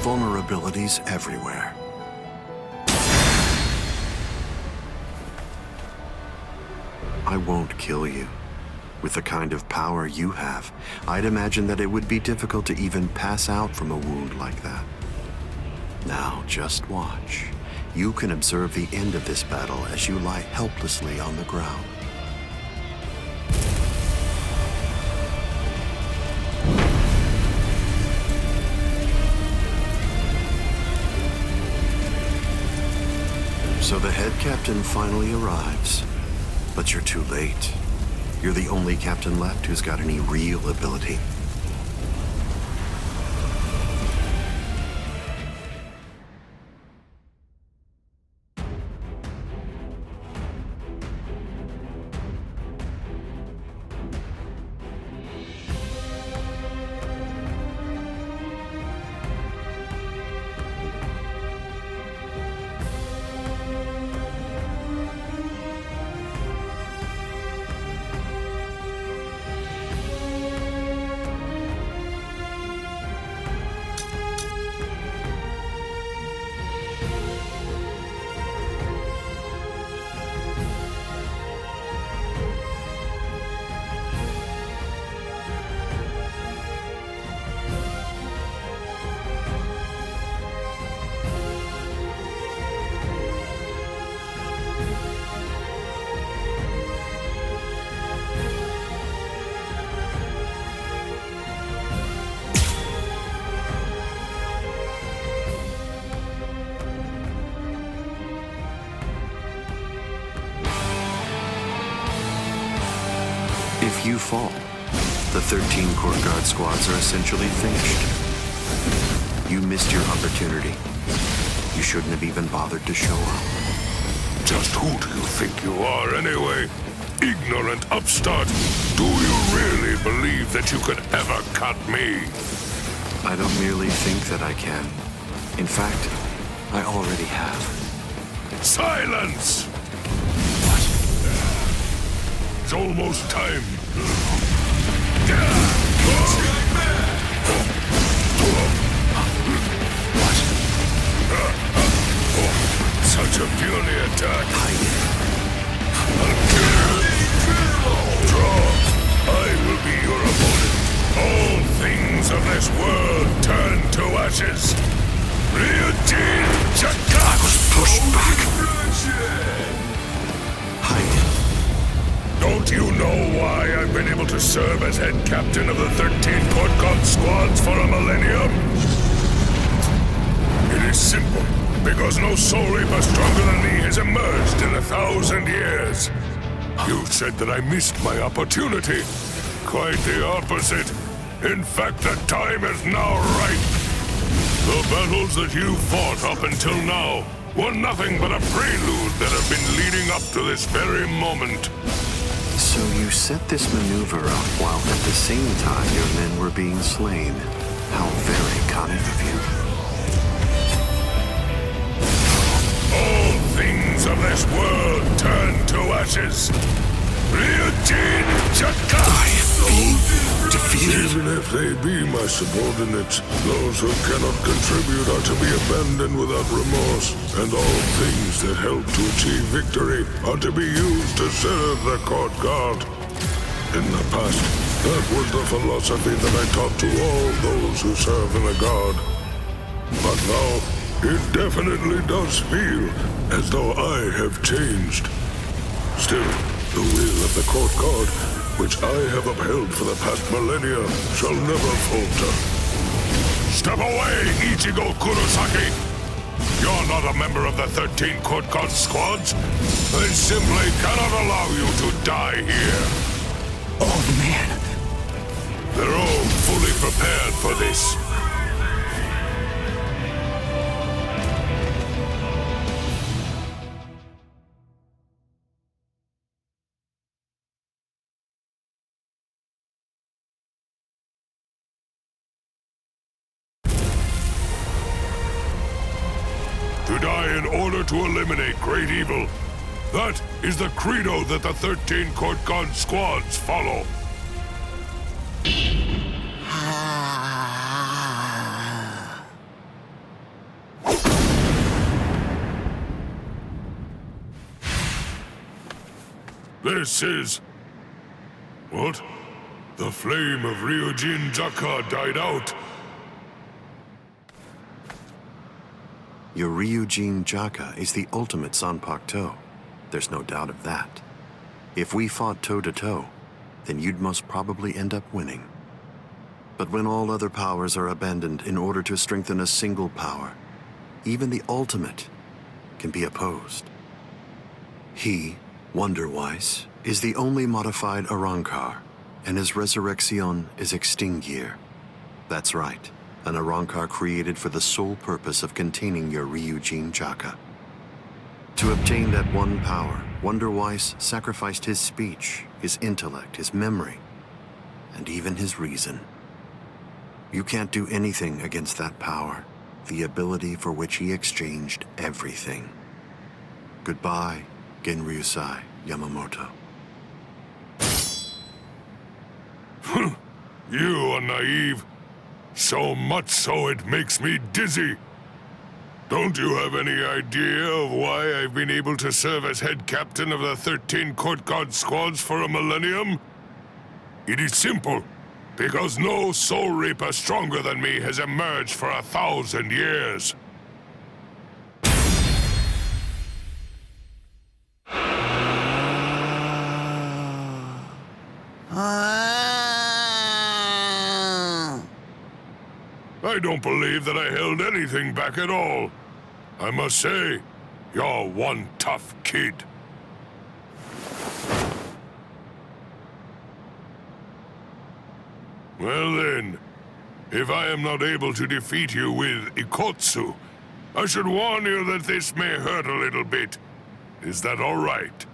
Vulnerabilities everywhere. I won't kill you. With the kind of power you have, I'd imagine that it would be difficult to even pass out from a wound like that. Now, just watch. You can observe the end of this battle as you lie helplessly on the ground. So the head captain finally arrives. But you're too late. You're the only captain left who's got any real ability. If you fall, the 13 Court Guard squads are essentially finished. You missed your opportunity. You shouldn't have even bothered to show up. Just who do you think you are, anyway? Ignorant upstart. Do you really believe that you could ever cut me? I don't merely think that I can. In fact, I already have. Silence! It's almost time. Such a puny attack. I'll kill you. Draw. I will be your opponent. All things of this world turn to ashes. Ryujin Chaka! I was pushed back. Hide. Don't you know why I've been able to serve as head captain of the 13 Court God squads for a millennium? It is simple. Because no soul reaper stronger than me has emerged in 1,000 years. You said that I missed my opportunity. Quite the opposite. In fact, the time is now right. The battles that you fought up until now were nothing but a prelude that have been leading up to this very moment. So you set this maneuver up while at the same time your men were being slain. How very cunning of you. All things of this world turn to ashes. Ryujin Chaka! I am being defeated. Even if they be my subordinates, those who cannot contribute are to be abandoned without remorse, and all things that help to achieve victory are to be used to serve the Court Guard. In the past, that was the philosophy that I taught to all those who serve in the Guard. But now, it definitely does feel as though I have changed. Still, the will of the Court Guard, which I have upheld for the past millennia, shall never falter. Step away, Ichigo Kurosaki! You're not a member of the 13 Court Guard squads. They simply cannot allow you to die here. Oh, man. They're all fully prepared for this. To die in order to eliminate great evil. That is the credo that the 13 Court Guard squads follow. This is... What? The flame of Ryujin Chaka died out. Your Ryujin Chaka is the ultimate Zanpakuto. There's no doubt of that. If we fought toe-to-toe, then you'd most probably end up winning. But when all other powers are abandoned in order to strengthen a single power, even the ultimate can be opposed. He, Wonderwise, is the only modified Arrancar, and his resurrection is Extinguir. That's right. An Arrancar created for the sole purpose of containing your Ryujin Chaka. To obtain that one power, Wonderwise sacrificed his speech, his intellect, his memory, and even his reason. You can't do anything against that power, the ability for which he exchanged everything. Goodbye, Genryusai Yamamoto. You are naive. So much so it makes me dizzy. Don't you have any idea of why I've been able to serve as head captain of the 13 Court Guard squads for a millennium? It is simple. Because no soul reaper stronger than me has emerged for 1,000 years. I don't believe that I held anything back at all. I must say, you're one tough kid. Well then, if I am not able to defeat you with Ikotsu, I should warn you that this may hurt a little bit. Is that all right?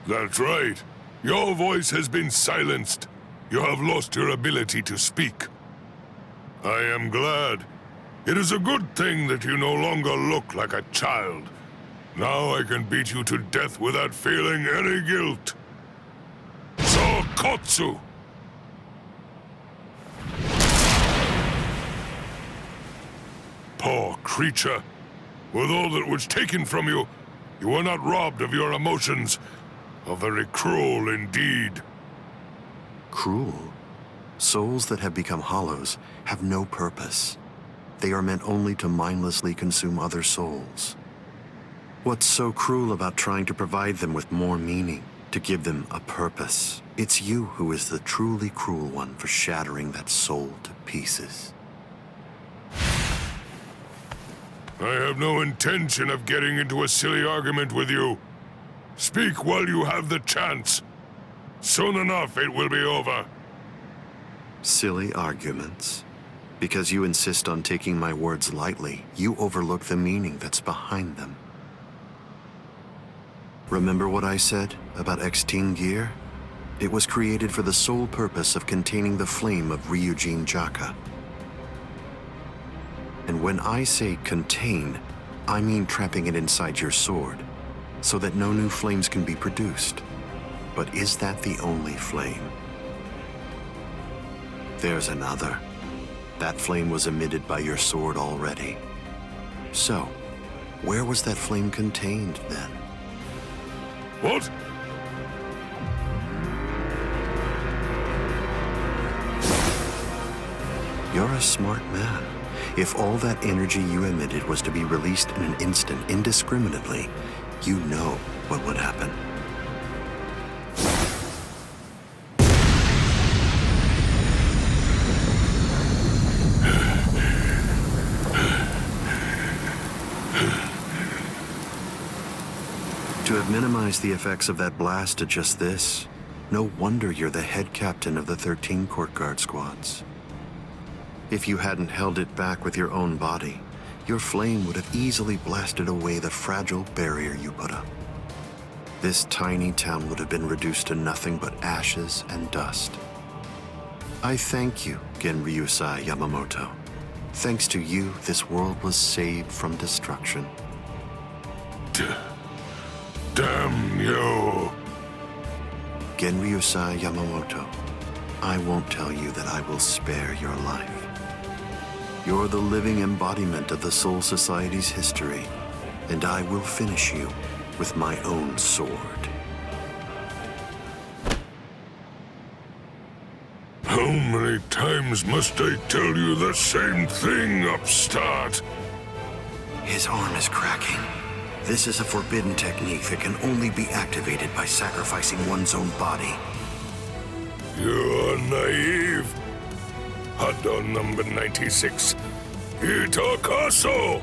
That's right. Your voice has been silenced. You have lost your ability to speak. I am glad. It is a good thing that you no longer look like a child. Now I can beat you to death without feeling any guilt. Sokotsu! Poor creature. With all that was taken from you, you were not robbed of your emotions. How very cruel indeed. Cruel? Souls that have become hollows have no purpose. They are meant only to mindlessly consume other souls. What's so cruel about trying to provide them with more meaning, to give them a purpose? It's you who is the truly cruel one for shattering that soul to pieces. I have no intention of getting into a silly argument with you. Speak while you have the chance. Soon enough, it will be over. Silly arguments? Because you insist on taking my words lightly, you overlook the meaning that's behind them. Remember what I said about X-Teen gear? It was created for the sole purpose of containing the flame of Ryujin Jaka. And when I say contain, I mean trapping it inside your sword, so that no new flames can be produced. But is that the only flame? There's another. That flame was emitted by your sword already. So, where was that flame contained then? What? You're a smart man. If all that energy you emitted was to be released in an instant indiscriminately, you know what would happen. To have minimized the effects of that blast to just this, no wonder you're the head captain of the 13 Court Guard squads. If you hadn't held it back with your own body, your flame would have easily blasted away the fragile barrier you put up. This tiny town would have been reduced to nothing but ashes and dust. I thank you, Genryusai Yamamoto. Thanks to you, this world was saved from destruction. Damn you! Genryusai Yamamoto, I won't tell you that I will spare your life. You're the living embodiment of the Soul Society's history, and I will finish you with my own sword. How many times must I tell you the same thing, upstart? His arm is cracking. This is a forbidden technique that can only be activated by sacrificing one's own body. You're naive. Hado number 96. Itakaso!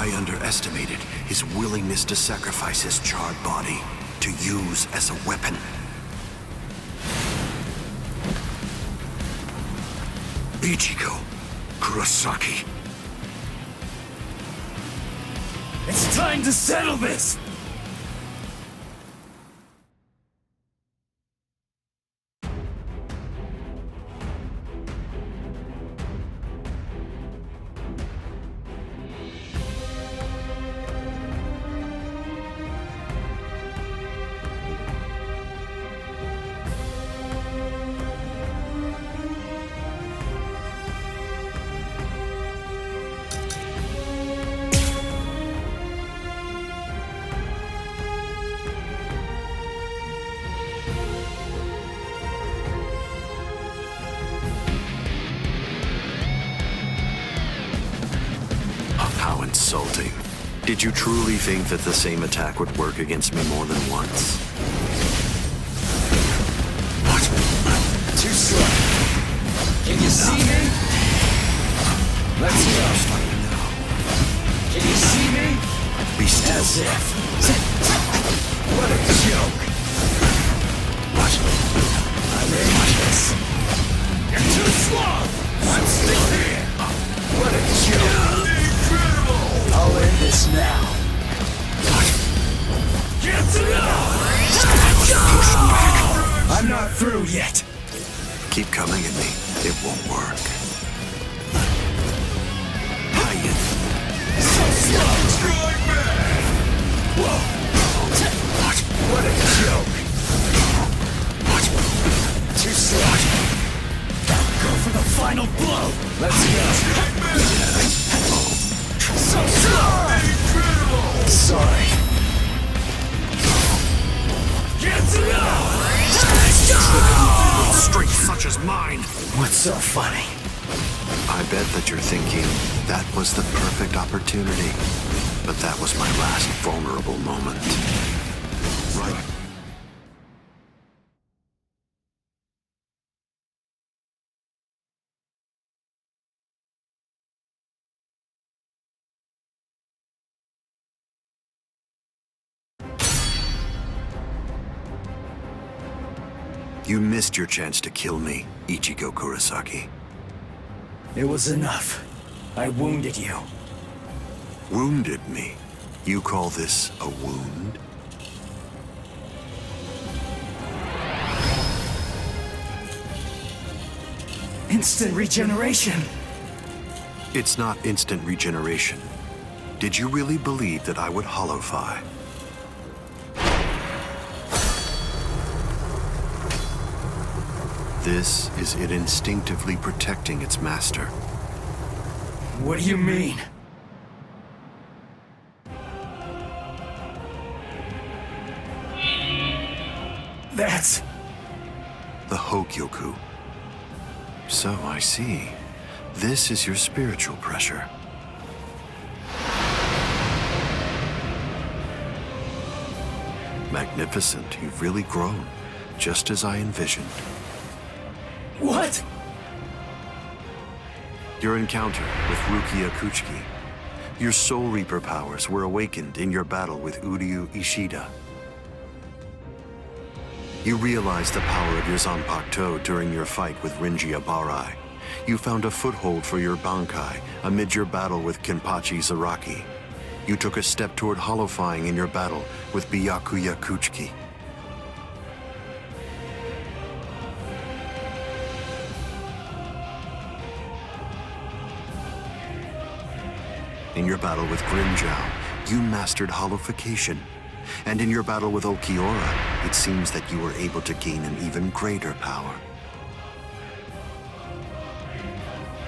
I underestimated his willingness to sacrifice his charred body to use as a weapon. Ichigo Kurosaki. It's time to settle this! insulting. Did you truly think that the same attack would work against me more than once? What? Too slow. Can you see me? Let's go. Can you see me? Be still. As if. What a joke. What? I'm in this. You're too slow. I'm still here. What a joke. Incredible. I'll end this now. What? Get to Push back. I'm not through yet. Keep coming at me. It won't work. Hiya. So slow. Strike back. Whoa. What? What a joke. What? Too slow. Go for the final blow. Let's go. So slow. Incredible. Sorry. Get to Strength such as mine. What's so funny? I bet that you're thinking that was the perfect opportunity. But that was my last vulnerable moment. Right. You missed your chance to kill me, Ichigo Kurosaki. It was enough. I wounded you. Wounded me? You call this a wound? Instant regeneration. It's not instant regeneration. Did you really believe that I would holofy? This is it instinctively protecting its master. What do you mean? That's... the Hogyoku. So I see. This is your spiritual pressure. Magnificent. You've really grown, just as I envisioned. What? Your encounter with Rukia Kuchiki. Your Soul Reaper powers were awakened in your battle with Uryu Ishida. You realized the power of your Zanpakuto during your fight with Rinji Abarai. You found a foothold for your Bankai amid your battle with Kenpachi Zaraki. You took a step toward holofying in your battle with Byakuya Kuchiki. In your battle with Grimjow, you mastered holification. And in your battle with Okiora, it seems that you were able to gain an even greater power.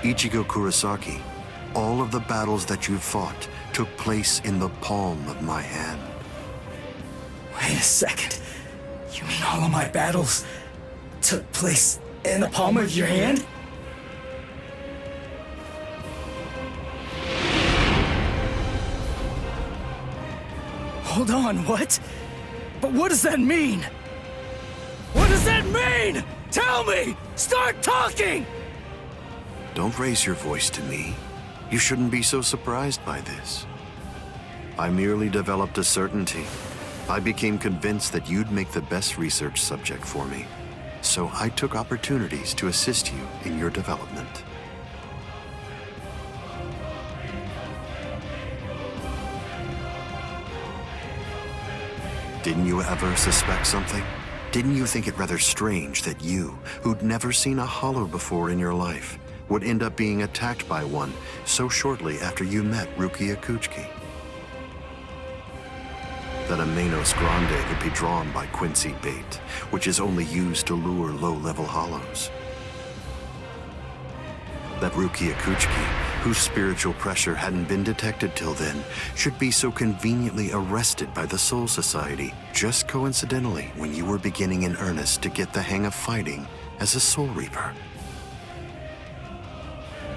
Ichigo Kurosaki, all of the battles that you've fought took place in the palm of my hand. Wait a second. You mean all of my battles took place in the palm of your hand? Hold on, what? But what does that mean? What does that mean? Tell me! Start talking! Don't raise your voice to me. You shouldn't be so surprised by this. I merely developed a certainty. I became convinced that you'd make the best research subject for me. So I took opportunities to assist you in your development. Didn't you ever suspect something? Didn't you think it rather strange that you, who'd never seen a hollow before in your life, would end up being attacked by one so shortly after you met Rukia Kuchiki? That a Manos Grande would be drawn by Quincy bait, which is only used to lure low-level hollows. That Rukia Kuchiki, whose spiritual pressure hadn't been detected till then, should be so conveniently arrested by the Soul Society just coincidentally when you were beginning in earnest to get the hang of fighting as a Soul Reaper.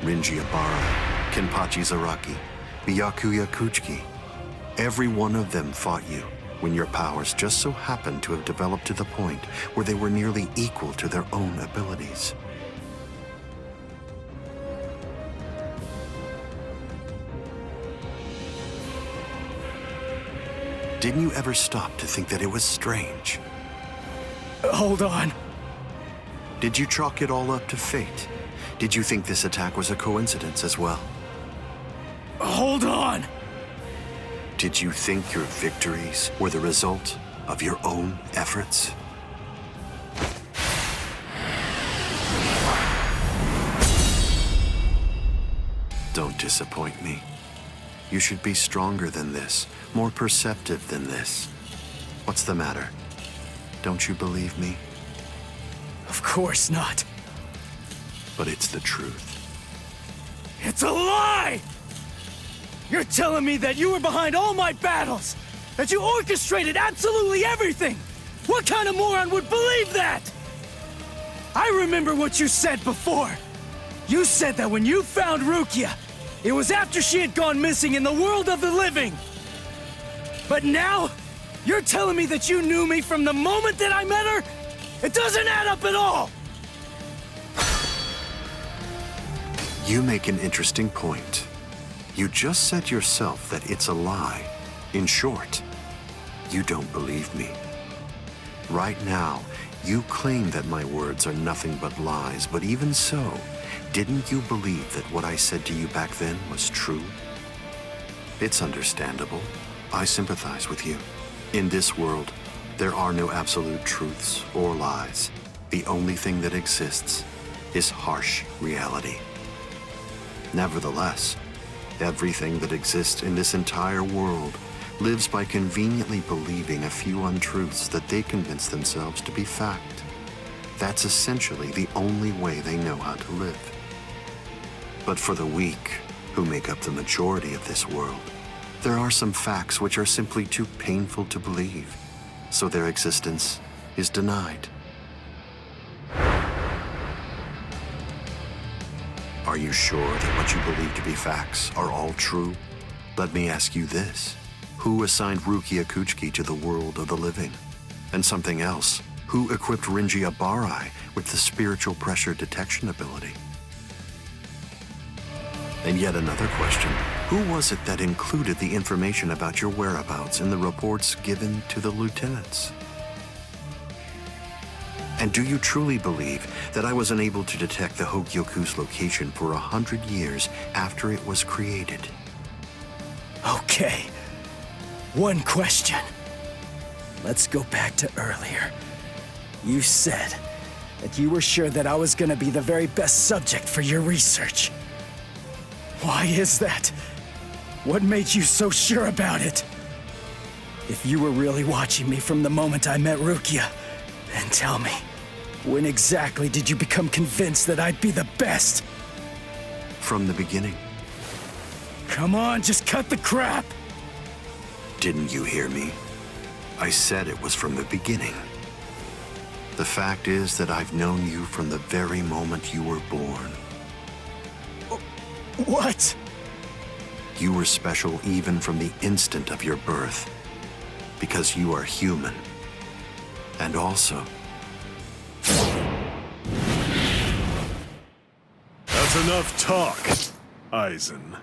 Rinji Abarai, Kenpachi Zaraki, Byakuya Kuchiki. Every one of them fought you when your powers just so happened to have developed to the point where they were nearly equal to their own abilities. Didn't you ever stop to think that it was strange? Hold on. Did you chalk it all up to fate? Did you think this attack was a coincidence as well? Hold on! Did you think your victories were the result of your own efforts? Don't disappoint me. You should be stronger than this, more perceptive than this. What's the matter? Don't you believe me? Of course not. But it's the truth. It's a lie! You're telling me that you were behind all my battles! That you orchestrated absolutely everything! What kind of moron would believe that? I remember what you said before. You said that when you found Rukia, it was after she had gone missing in the world of the living. But now, you're telling me that you knew me from the moment that I met her? It doesn't add up at all! You make an interesting point. You just said yourself that it's a lie. In short, you don't believe me. Right now, you claim that my words are nothing but lies, but even so, didn't you believe that what I said to you back then was true? It's understandable. I sympathize with you. In this world, there are no absolute truths or lies. The only thing that exists is harsh reality. Nevertheless, everything that exists in this entire world lives by conveniently believing a few untruths that they convince themselves to be fact. That's essentially the only way they know how to live. But for the weak, who make up the majority of this world, there are some facts which are simply too painful to believe, so their existence is denied. Are you sure that what you believe to be facts are all true? Let me ask you this. Who assigned Rukia Kuchiki to the world of the living? And something else, who equipped Rinji Abarai with the spiritual pressure detection ability? And yet another question, who was it that included the information about your whereabouts in the reports given to the lieutenants? And do you truly believe that I was unable to detect the Hogyoku's location for 100 years after it was created? Okay. One question. Let's go back to earlier. You said that you were sure that I was gonna be the very best subject for your research. Why is that? What made you so sure about it? If you were really watching me from the moment I met Rukia, then tell me, when exactly did you become convinced that I'd be the best? From the beginning. Come on, just cut the crap! Didn't you hear me? I said it was from the beginning. The fact is that I've known you from the very moment you were born. What? You were special even from the instant of your birth, because you are human. And also... That's enough talk, Aizen.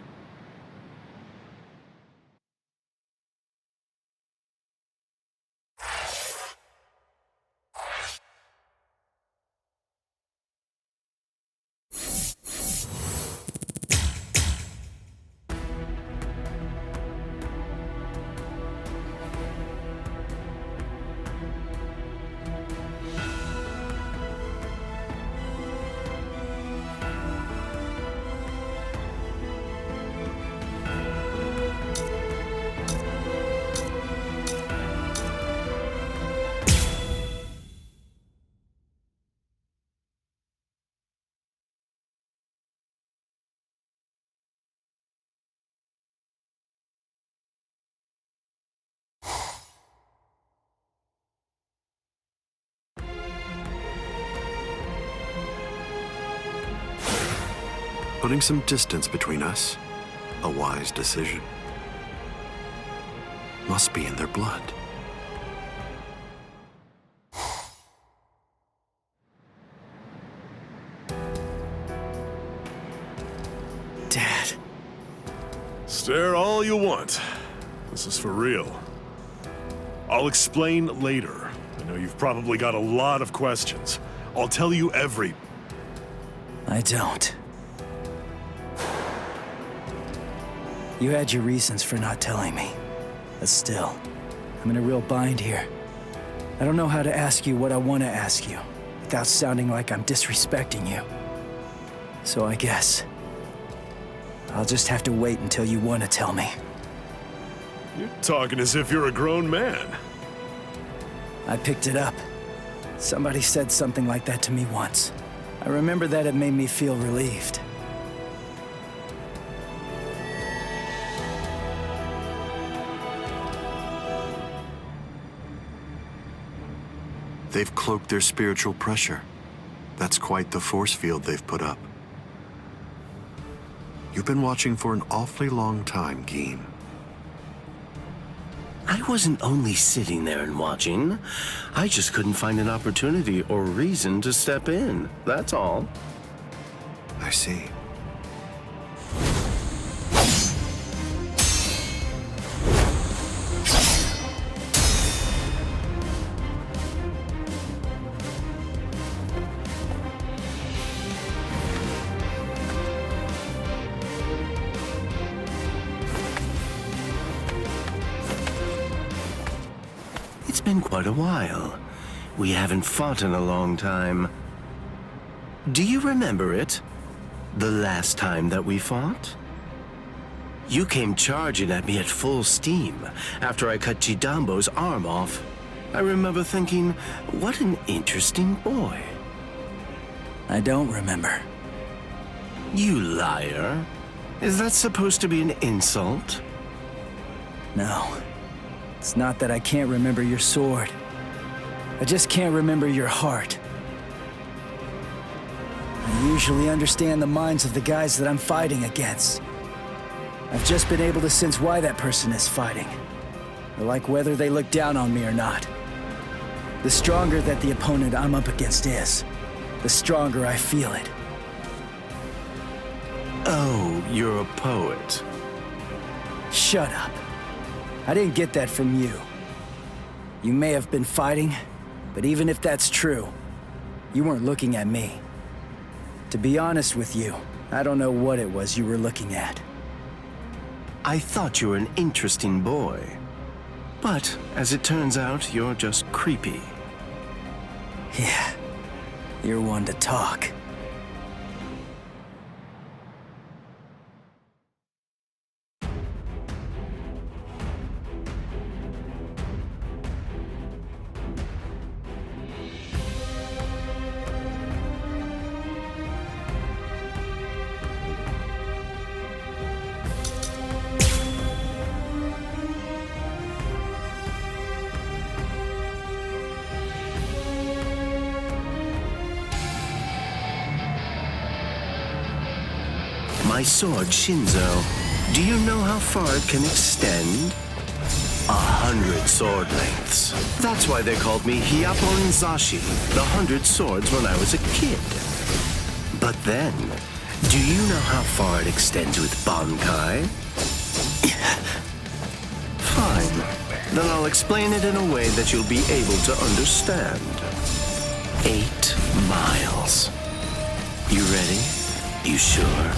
Putting some distance between us. A wise decision. Must be in their blood. Dad. Stare all you want. This is for real. I'll explain later. I know you've probably got a lot of questions. I'll tell you every... I don't. You had your reasons for not telling me. But still, I'm in a real bind here. I don't know how to ask you what I want to ask you, without sounding like I'm disrespecting you. So I guess... I'll just have to wait until you want to tell me. You're talking as if you're a grown man. I picked it up. Somebody said something like that to me once. I remember that it made me feel relieved. They've cloaked their spiritual pressure. That's quite the force field they've put up. You've been watching for an awfully long time, Geen. I wasn't only sitting there and watching. I just couldn't find an opportunity or reason to step in. That's all. I see. It's been quite a while. We haven't fought in a long time. Do you remember it? The last time that we fought? You came charging at me at full steam after I cut Chidambo's arm off. I remember thinking, what an interesting boy. I don't remember. You liar. Is that supposed to be an insult? No. It's not that I can't remember your sword. I just can't remember your heart. I usually understand the minds of the guys that I'm fighting against. I've just been able to sense why that person is fighting. Or like whether they look down on me or not. The stronger that the opponent I'm up against is, the stronger I feel it. Oh, you're a poet. Shut up. I didn't get that from you. You may have been fighting, but even if that's true, you weren't looking at me. To be honest with you, I don't know what it was you were looking at. I thought you were an interesting boy. But, as it turns out, you're just creepy. Yeah, you're one to talk. My sword, Shinzo, do you know how far it can extend? 100 sword lengths. That's why they called me Hyapon Zashi, the 100 swords, when I was a kid. But then, do you know how far it extends with Bankai? Fine. Then I'll explain it in a way that you'll be able to understand. 8 miles. You ready? You sure?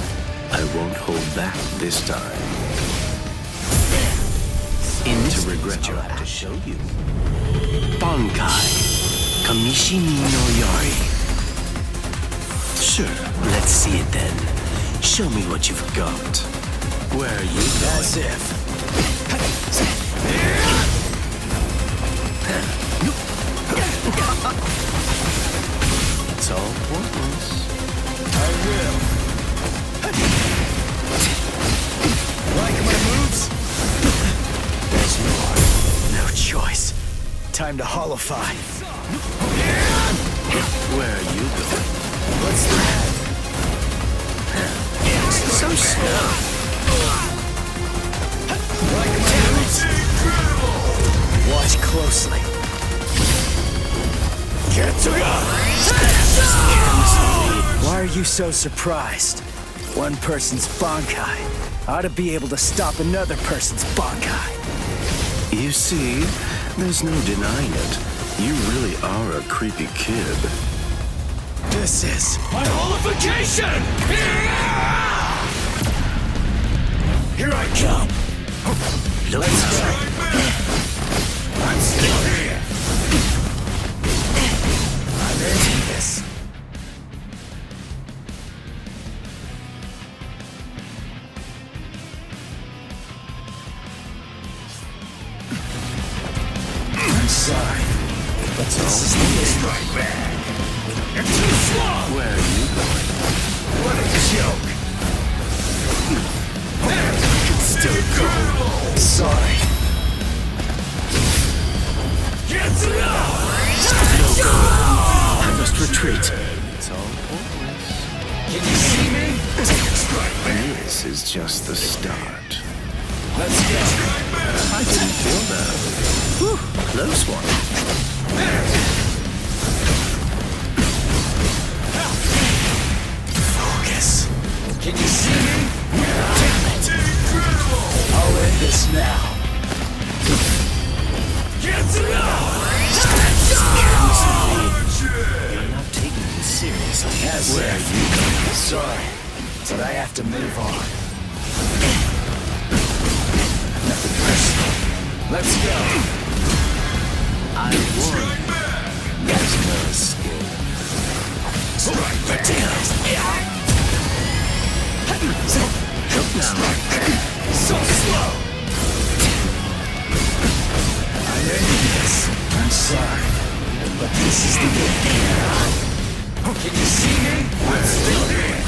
I won't hold back this time. To regret you'll have to show you. Bankai. Kamishimi no Yari. Sure, let's see it then. Show me what you've got. Where are you going? As if. It's all pointless. I will. Like my moves? There's more. No choice. Time to holofy. Where are you going? What's that? So slow. closely. Why are you so surprised? One person's Bankai ought to be able to stop another person's Bankai. You see, there's no denying it. You really are a creepy kid. This is My holification! Here I come! Let's go! I'm still here! I'm into this. I'm sorry, but this is the strike back. You're too slow! Where are you going? What a joke! Still go. Sorry. Get to I must retreat. It's all pointless. Can you see me? This is just the start. Let's go! I didn't feel that. Whew, close one. Focus. Can you see me? Damn it. I'll end this now. Get to You're not taking this seriously. As Where if. are you going? Sorry, but I have to move on. Nothing personal. Let's go. I won. There's no escape. Look now. So slow! I'm ending this. I'm sorry, but this is the end. Can you see me? I'm still here!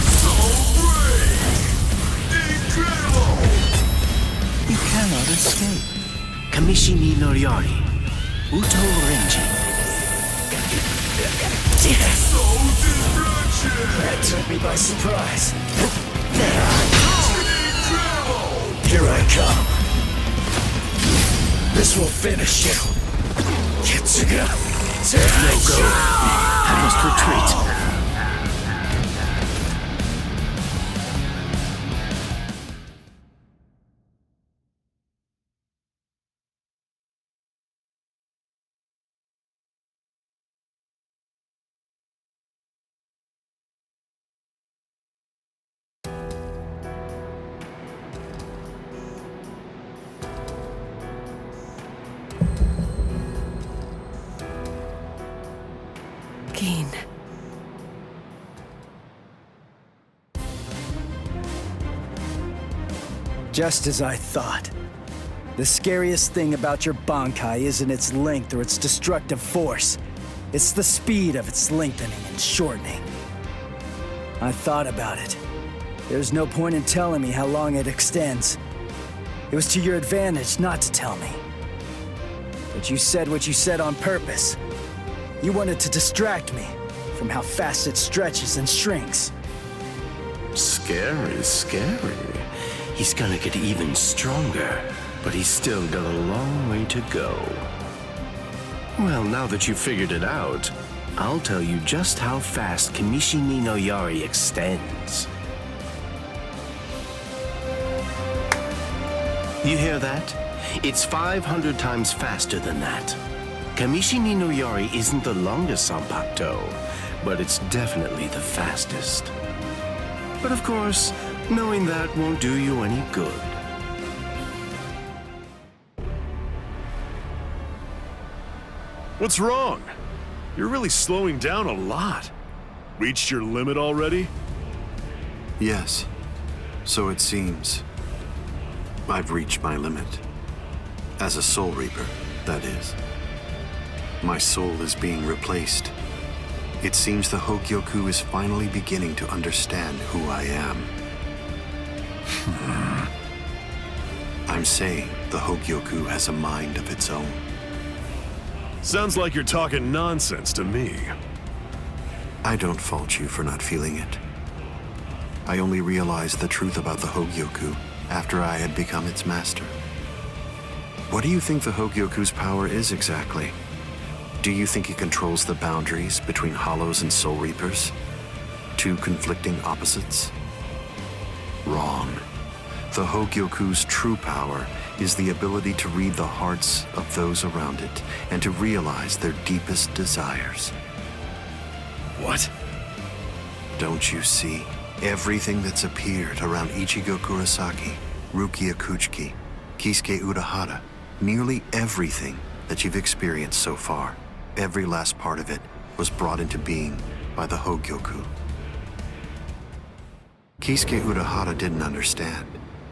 You cannot escape. Kamishi ni Noriari. Uto Renji. That took me by surprise. Here I come. This will finish you. Kitsuga. No go. I must retreat. Keen. Just as I thought. The scariest thing about your Bankai isn't its length or its destructive force. It's the speed of its lengthening and shortening. I thought about it. There's no point in telling me how long it extends. It was to your advantage not to tell me. But you said what you said on purpose. You wanted to distract me from how fast it stretches and shrinks. Scary, scary. He's gonna get even stronger, but he's still got a long way to go. Well, now that you've figured it out, I'll tell you just how fast Kamishi ni no Yari extends. You hear that? It's 500 times faster than that. Kamishi ni no Yari isn't the longest Sanpakuto, but it's definitely the fastest. But of course, knowing that won't do you any good. What's wrong? You're really slowing down a lot. Reached your limit already? Yes, so it seems. I've reached my limit. As a Soul Reaper, that is. My soul is being replaced. It seems the Hogyoku is finally beginning to understand who I am. I'm saying the Hogyoku has a mind of its own. Sounds like you're talking nonsense to me. I don't fault you for not feeling it. I only realized the truth about the Hogyoku after I had become its master. What do you think the Hogyoku's power is exactly? Do you think it controls the boundaries between Hollows and Soul Reapers? Two conflicting opposites? Wrong. The Hogyoku's true power is the ability to read the hearts of those around it and to realize their deepest desires. What? Don't you see? Everything that's appeared around Ichigo Kurosaki, Rukia Kuchiki, Kisuke Urahara, nearly everything that you've experienced so far, every last part of it was brought into being by the Hogyoku. Kisuke Urahara didn't understand.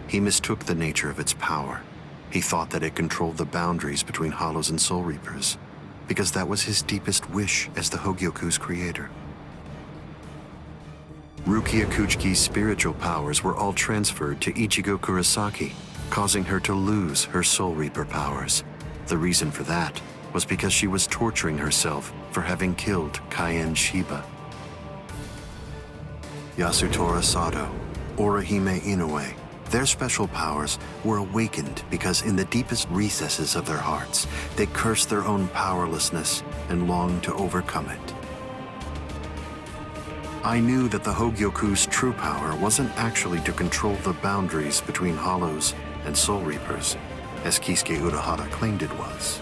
He mistook the nature of its power. He thought that it controlled the boundaries between Hollows and Soul Reapers, because that was his deepest wish as the Hogyoku's creator. Rukia Kuchiki's spiritual powers were all transferred to Ichigo Kurosaki, causing her to lose her Soul Reaper powers. The reason for that was because she was torturing herself for having killed Kaien Shiba. Yasutora Sato, Orihime Inoue, their special powers were awakened because in the deepest recesses of their hearts, they cursed their own powerlessness and longed to overcome it. I knew that the Hogyoku's true power wasn't actually to control the boundaries between Hollows and Soul Reapers, as Kisuke Urahara claimed it was.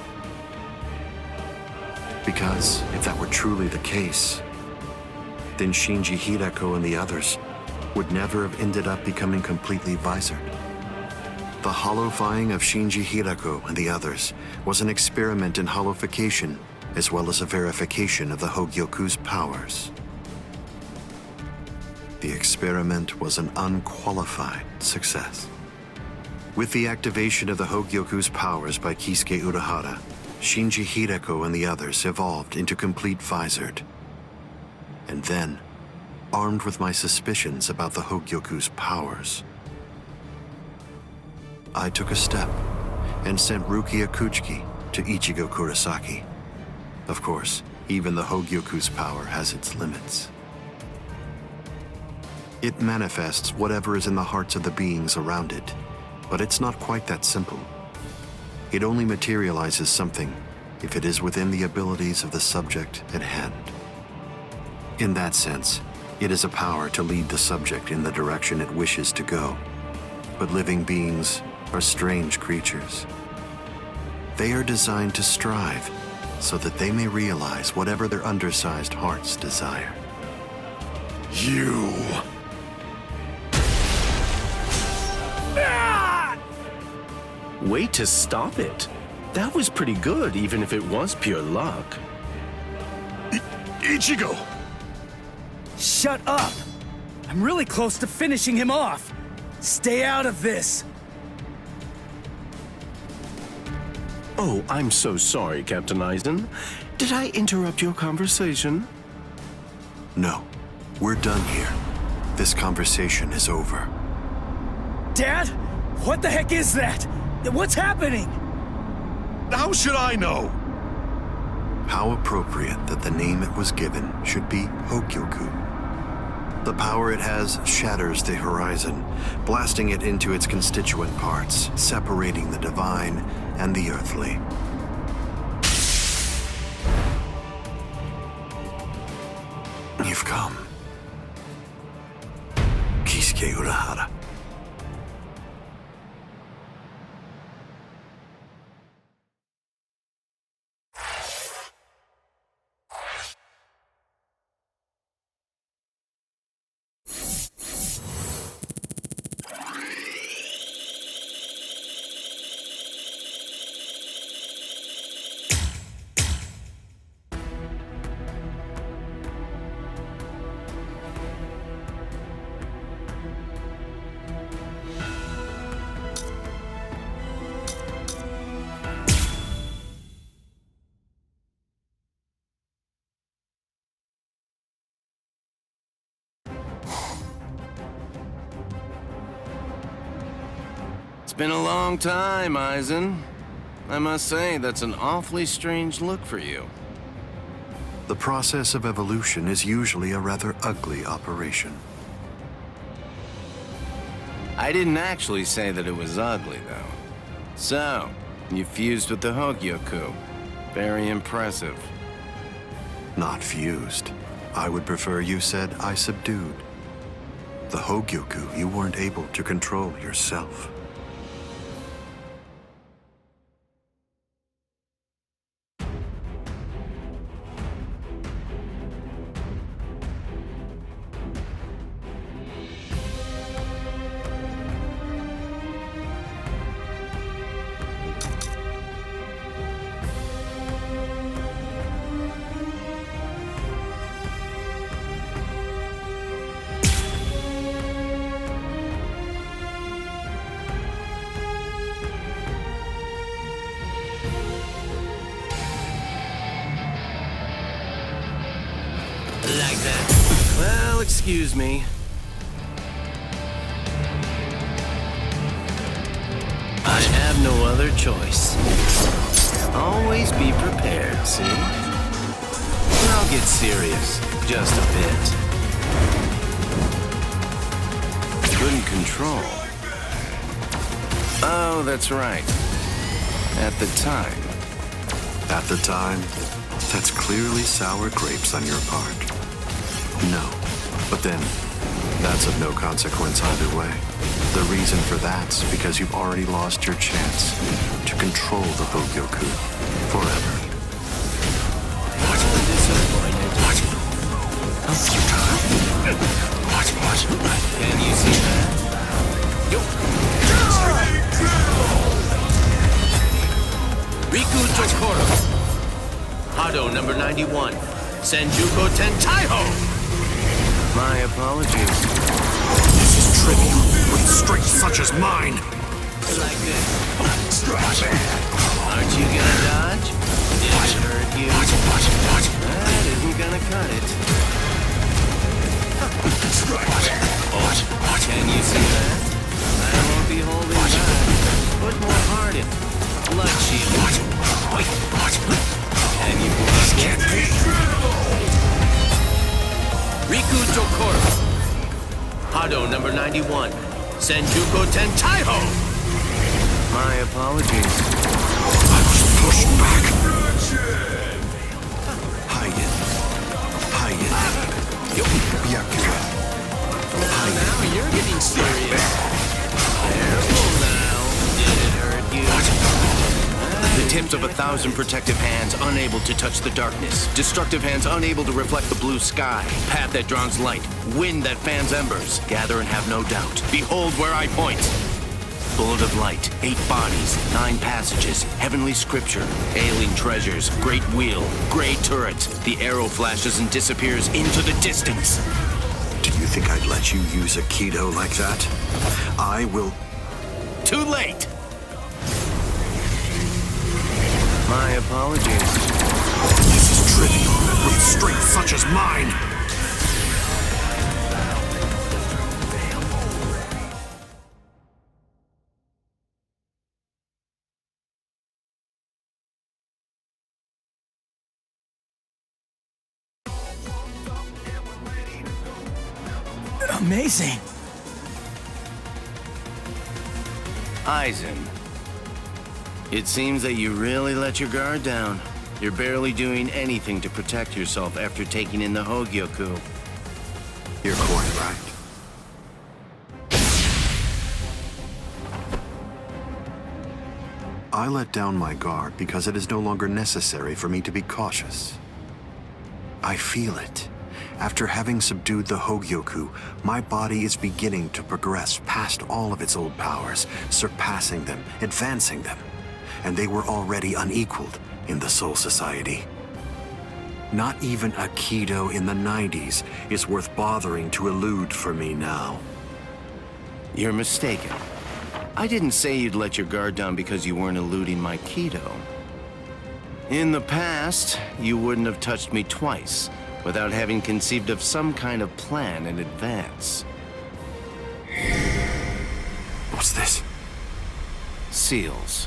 Because if that were truly the case, then Shinji Hideko and the others would never have ended up becoming completely visored. The hollowifying of Shinji Hideko and the others was an experiment in hollowification, as well as a verification of the Hogyoku's powers. The experiment was an unqualified success. With the activation of the Hogyoku's powers by Kisuke Urahara, Shinji Hideko and the others evolved into complete visored. And then, armed with my suspicions about the Hogyoku's powers, I took a step and sent Rukia Kuchiki to Ichigo Kurosaki. Of course, even the Hogyoku's power has its limits. It manifests whatever is in the hearts of the beings around it, but it's not quite that simple. It only materializes something if it is within the abilities of the subject at hand. In that sense, it is a power to lead the subject in the direction it wishes to go. But living beings are strange creatures. They are designed to strive so that they may realize whatever their undersized hearts desire. You... Way to stop it. That was pretty good, even if it was pure luck. Ichigo! Shut up! I'm really close to finishing him off. Stay out of this. Oh, I'm so sorry, Captain Eisen. Did I interrupt your conversation? No, we're done here. This conversation is over. Dad? What the heck is that? What's happening? How should I know? How appropriate that the name it was given should be Hogyoku. The power it has shatters the horizon, blasting it into its constituent parts, separating the divine and the earthly. You've come. Kisuke Urahara. It's been a long time, Eisen. I must say, that's an awfully strange look for you. The process of evolution is usually a rather ugly operation. I didn't actually say that it was ugly, though. So, You fused with the Hogyoku. Very impressive. Not fused. I would prefer you said I subdued. The Hogyoku you weren't able to control yourself. Like that. Well, excuse me. I have no other choice. Always be prepared, see? I'll get serious, just a bit. Couldn't control. Oh, that's right. At the time. At the time, that's clearly sour grapes on your part. No, but then, that's of no consequence either way. The reason for that's because you've already lost your chance to control the Hogyoku forever. What? Disappointed. What? How futile. What? Can you see that? Yo. Riku Tokoro. Hado number 91. Senjuko Tentaiho. My apologies. This is trivial with strength such as mine. Like this. Aren't you gonna dodge? Did it hurt you? That isn't gonna cut it. Can you see that? I won't be holding back. Put more heart in. Blood shield. Can you block it? Riku Tokoro. Hado number 91. Senjuko Tentaiho. My apologies. I was pushed back. Hagen. Byakuya. Now you're getting serious. Careful now. Did it hurt you? The tips of 1,000 protective hands unable to touch the darkness. Destructive hands unable to reflect the blue sky. Path that draws light. Wind that fans embers. Gather and have no doubt. Behold where I point. Bullet of light. 8 bodies. 9 passages. Heavenly scripture. Ailing treasures. Great wheel. Gray turret. The arrow flashes and disappears into the distance. Do you think I'd let you use a Kido like that? I will... Too late! My apologies. This is trivial with strength such as mine. Amazing. Aizen. It seems that you really let your guard down. You're barely doing anything to protect yourself after taking in the Hogyoku. You're quite right. I let down my guard because it is no longer necessary for me to be cautious. I feel it. After having subdued the Hogyoku, my body is beginning to progress past all of its old powers, surpassing them, advancing them. And they were already unequaled in the Soul Society. Not even a Kido in the 90s is worth bothering to elude for me now. You're mistaken. I didn't say you'd let your guard down because you weren't eluding my Kido. In the past, you wouldn't have touched me twice without having conceived of some kind of plan in advance. What's this? Seals.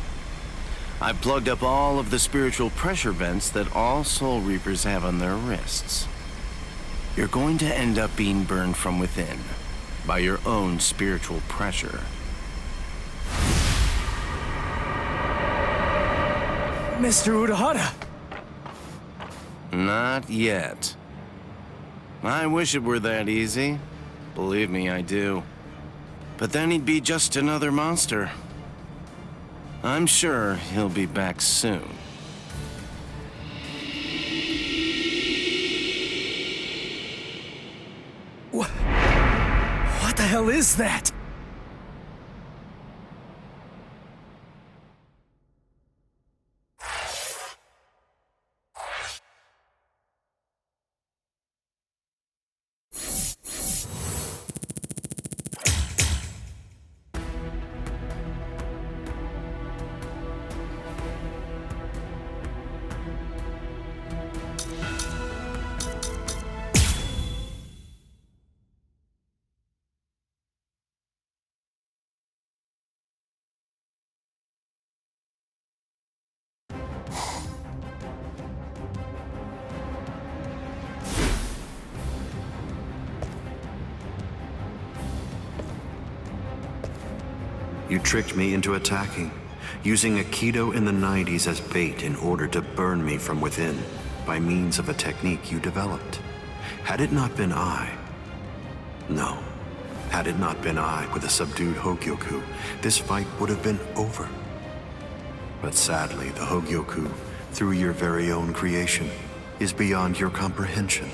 I plugged up all of the spiritual pressure vents that all Soul Reapers have on their wrists. You're going to end up being burned from within by your own spiritual pressure. Mr. Urahara. Not yet. I wish it were that easy. Believe me, I do. But then he'd be just another monster. I'm sure he'll be back soon. What the hell is that? You tricked me into attacking, using Aikido in the 90s as bait in order to burn me from within by means of a technique you developed. Had it not been I... No. Had it not been I with a subdued Hogyoku, this fight would have been over. But sadly, the Hogyoku, through your very own creation, is beyond your comprehension.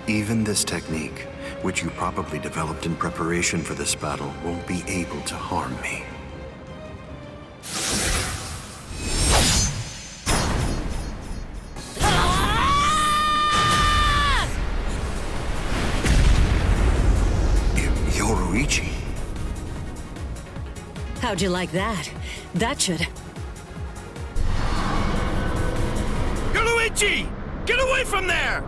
Even this technique, which you probably developed in preparation for this battle, won't be able to harm me. Yoruichi. How'd you like that? That should... Yoruichi! Get away from there!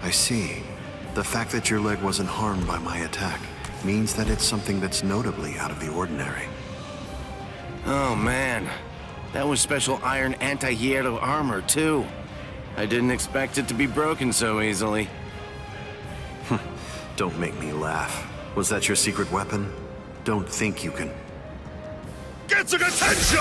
I see. The fact that your leg wasn't harmed by my attack means that it's something that's notably out of the ordinary. Oh man, that was special iron anti-hierro armor too. I didn't expect it to be broken so easily. Don't make me laugh. Was that your secret weapon? Don't think you can... Get some attention!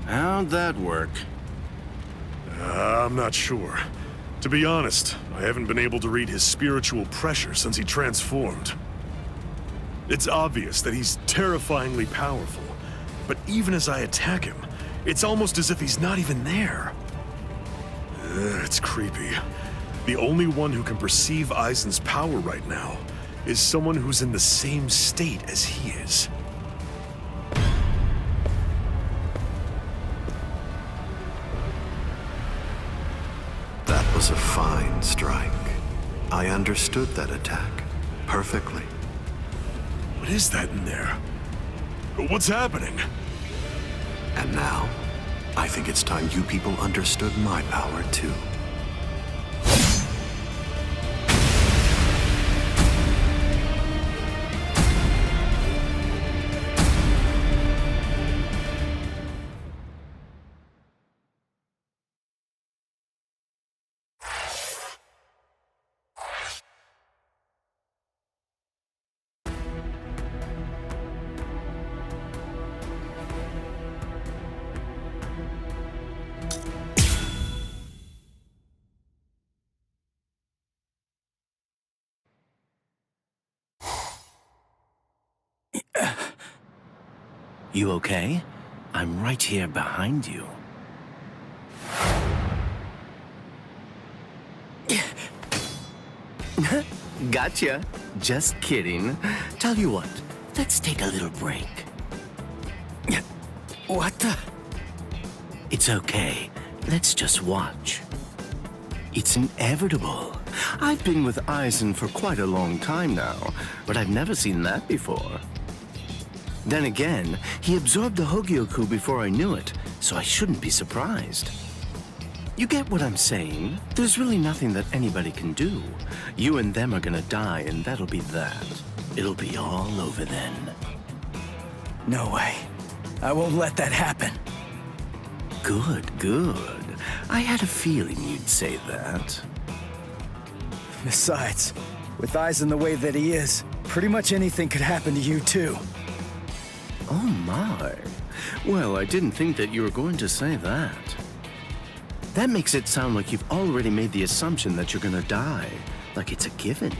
How'd that work? I'm not sure. To be honest, I haven't been able to read his spiritual pressure since he transformed. It's obvious that he's terrifyingly powerful, but even as I attack him, it's almost as if he's not even there. It's creepy. The only one who can perceive Aizen's power right now is someone who's in the same state as he is. That was a fine strike. I understood that attack perfectly. What is that in there? What's happening? And now, I think it's time you people understood my power too. You okay? I'm right here behind you. Gotcha. Just kidding. Tell you what, let's take a little break. What the? It's okay. Let's just watch. It's inevitable. I've been with Aizen for quite a long time now, but I've never seen that before. Then again, he absorbed the Hogyoku before I knew it, so I shouldn't be surprised. You get what I'm saying? There's really nothing that anybody can do. You and them are gonna die, and that'll be that. It'll be all over then. No way. I won't let that happen. Good, good. I had a feeling you'd say that. Besides, with Aizen the way that he is, pretty much anything could happen to you too. Oh my. Well, I didn't think that you were going to say that. That makes it sound like you've already made the assumption that you're gonna die, like it's a given.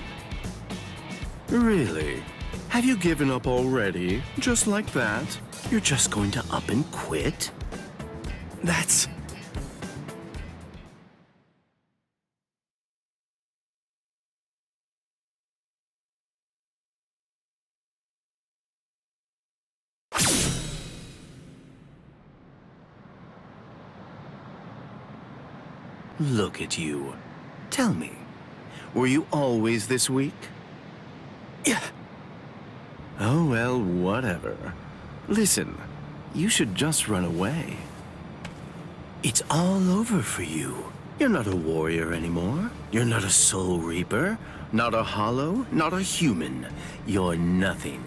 Really? Have you given up already? Just like that? You're just going to up and quit? That's... Look at you. Tell me, were you always this weak? Yeah. Oh, well, whatever. Listen, you should just run away. It's all over for you. You're not a warrior anymore. You're not a soul reaper, not a hollow, not a human. You're nothing.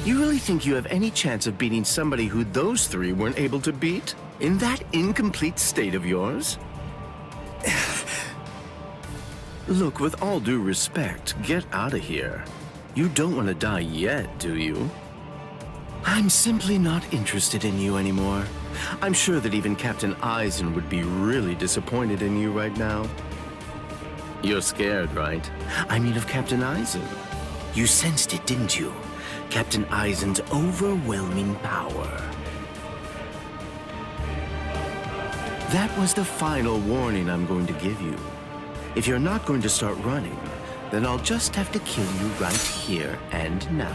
You really think you have any chance of beating somebody who those three weren't able to beat? In that incomplete state of yours? Look, with all due respect, get out of here. You don't want to die yet, do you? I'm simply not interested in you anymore. I'm sure that even Captain Aizen would be really disappointed in you right now. You're scared, right? I mean of Captain Aizen. You sensed it, didn't you? Captain Aizen's overwhelming power. That was the final warning I'm going to give you. If you're not going to start running, then I'll just have to kill you right here and now.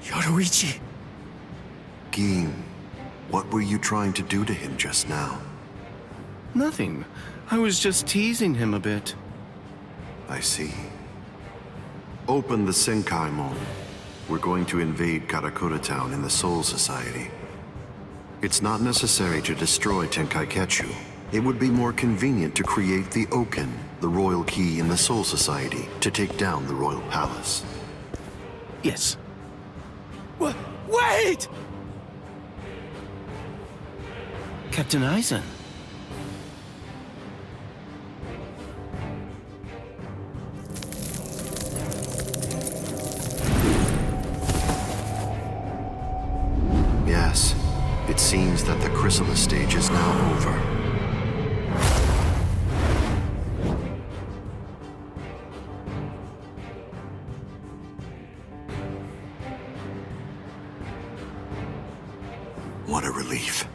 Yoruichi. Gin, what were you trying to do to him just now? Nothing. I was just teasing him a bit. I see. Open the Senkaimon. We're going to invade Karakura Town in the Soul Society. It's not necessary to destroy Tenkaiketsu. It would be more convenient to create the Oken, the royal key in the Soul Society, to take down the royal palace. Yes. Wait! Captain Aizen. Yes, it seems that the chrysalis stage is now over. What a relief.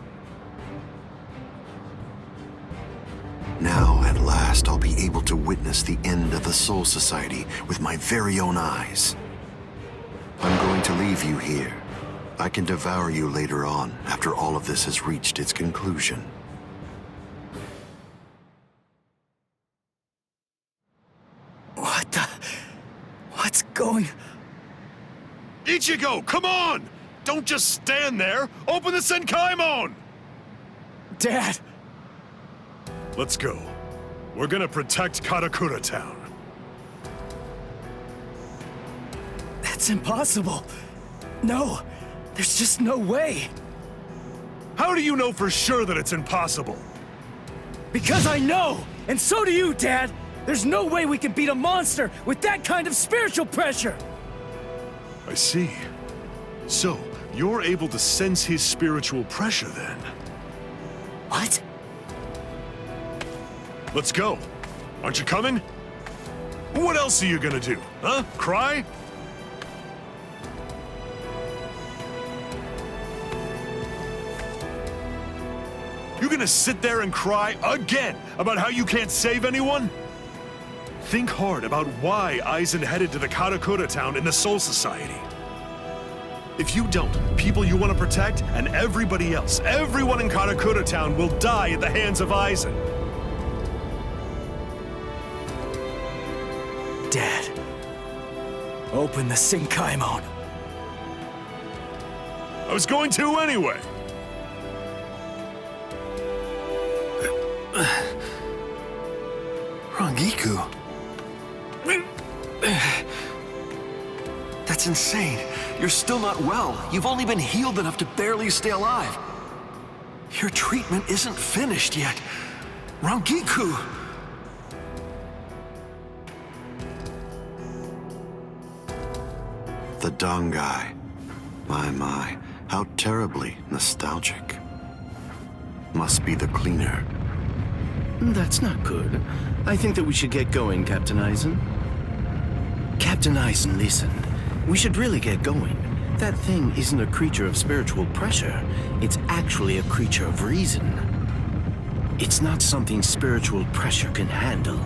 Now, at last, I'll be able to witness the end of the Soul Society with my very own eyes. I'm going to leave you here. I can devour you later on, after all of this has reached its conclusion. What's going... Ichigo, come on! Don't just stand there! Open the Senkaimon! Dad! Let's go. We're gonna protect Karakura Town. That's impossible. No, there's just no way. How do you know for sure that it's impossible? Because I know! And so do you, Dad! There's no way we can beat a monster with that kind of spiritual pressure! I see. So, you're able to sense his spiritual pressure then? What? Let's go. Aren't you coming? What else are you gonna do? Huh? Cry? You gonna sit there and cry again about how you can't save anyone? Think hard about why Aizen headed to the Karakura town in the Soul Society. If you don't, people you want to protect and everybody else, everyone in Karakura town will die at the hands of Aizen. Dad, open the Senkaimon. I was going to anyway. Rangiku. That's insane. You're still not well. You've only been healed enough to barely stay alive. Your treatment isn't finished yet. Rangiku! The Dangai. My, how terribly nostalgic. Must be the cleaner. That's not good. I think that we should get going, Captain Aizen. Captain Aizen, listen. We should really get going. That thing isn't a creature of spiritual pressure. It's actually a creature of reason. It's not something spiritual pressure can handle.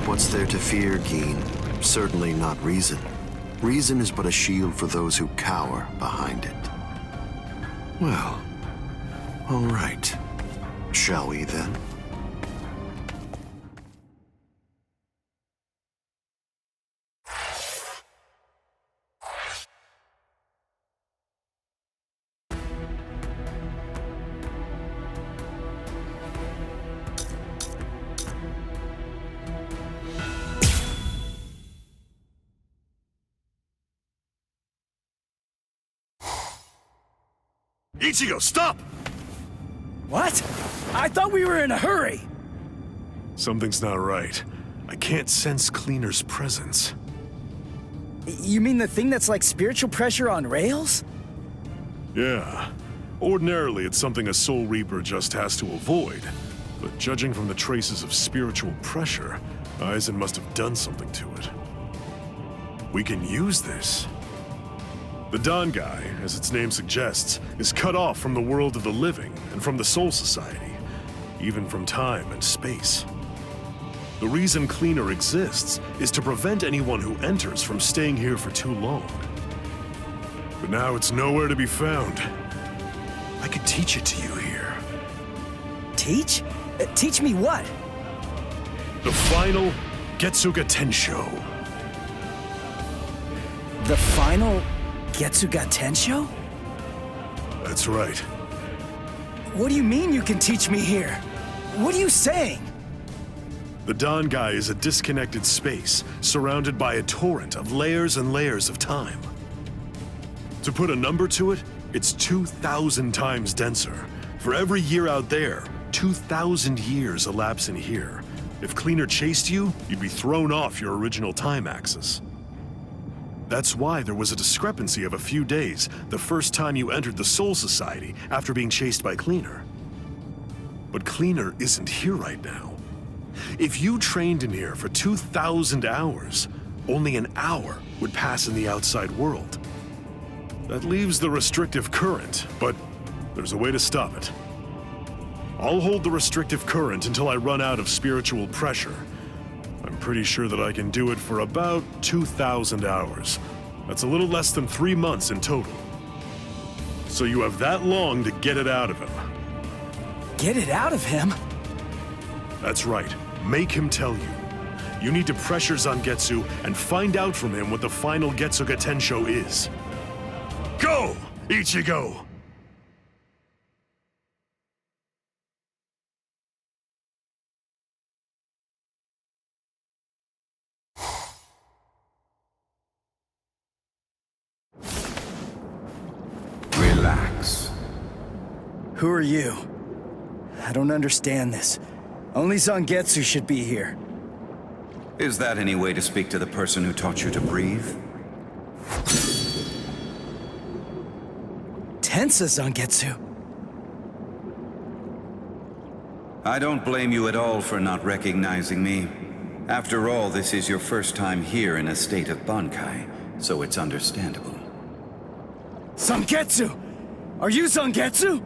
What's there to fear, Geen? Certainly not reason. Reason is but a shield for those who cower behind it. Well, all right. Shall we then? Ichigo, stop! What? I thought we were in a hurry! Something's not right. I can't sense Cleaner's presence. You mean the thing that's like spiritual pressure on rails? Yeah. Ordinarily, it's something a Soul Reaper just has to avoid. But judging from the traces of spiritual pressure, Aizen must have done something to it. We can use this. The Dangai, as its name suggests, is cut off from the world of the living and from the Soul Society, even from time and space. The reason Cleaner exists is to prevent anyone who enters from staying here for too long. But now it's nowhere to be found. I could teach it to you here. Teach? Teach me what? The final Getsuga Tensho. The final Getsuga Tensho? That's right. What do you mean you can teach me here? What are you saying? The Dangai is a disconnected space, surrounded by a torrent of layers and layers of time. To put a number to it, it's 2,000 times denser. For every year out there, 2,000 years elapse in here. If Cleaner chased you, you'd be thrown off your original time axis. That's why there was a discrepancy of a few days the first time you entered the Soul Society after being chased by Cleaner. But Cleaner isn't here right now. If you trained in here for 2,000 hours, only an hour would pass in the outside world. That leaves the restrictive current, but there's a way to stop it. I'll hold the restrictive current until I run out of spiritual pressure. I'm pretty sure that I can do it for about 2,000 hours. That's a little less than 3 months in total. So you have that long to get it out of him. Get it out of him? That's right. Make him tell you. You need to pressure Zangetsu and find out from him what the final Getsuga Tensho is. Go, Ichigo! facts. Who are you? I don't understand this. Only Zangetsu should be here. Is that any way to speak to the person who taught you to breathe? Tensa Zangetsu. I don't blame you at all for not recognizing me. After all, this is your first time here in a state of Bankai, so it's understandable. Zangetsu! Are you Zangetsu?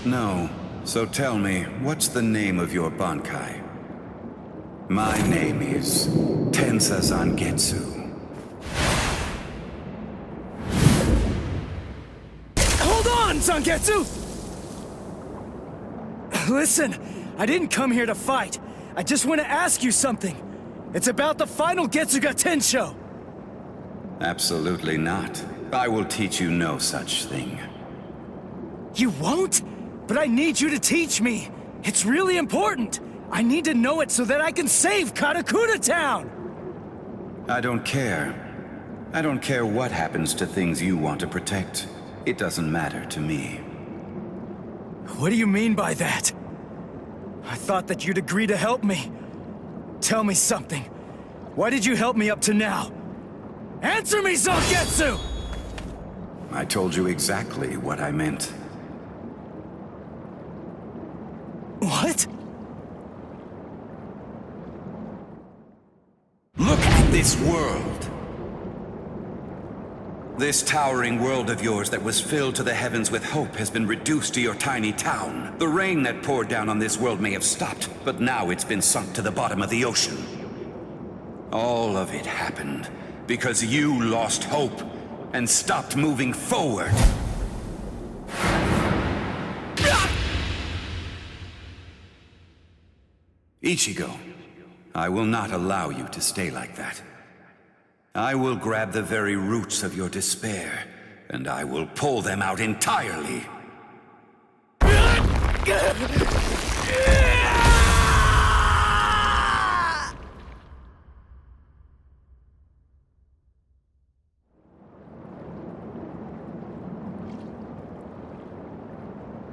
No. So tell me, what's the name of your Bankai? My name is Tensa Zangetsu. Hold on, Zangetsu! Listen, I didn't come here to fight. I just want to ask you something. It's about the final Getsuga Tensho. Absolutely not. I will teach you no such thing. You won't? But I need you to teach me. It's really important. I need to know it so that I can save Karakura Town. I don't care. I don't care what happens to things you want to protect. It doesn't matter to me. What do you mean by that? I thought that you'd agree to help me. Tell me something. Why did you help me up to now? Answer me, Zangetsu! I told you exactly what I meant. What? Look at this world! This towering world of yours that was filled to the heavens with hope has been reduced to your tiny town. The rain that poured down on this world may have stopped, but now it's been sunk to the bottom of the ocean. All of it happened because you lost hope and stopped moving forward. Ichigo, I will not allow you to stay like that. I will grab the very roots of your despair, and I will pull them out entirely.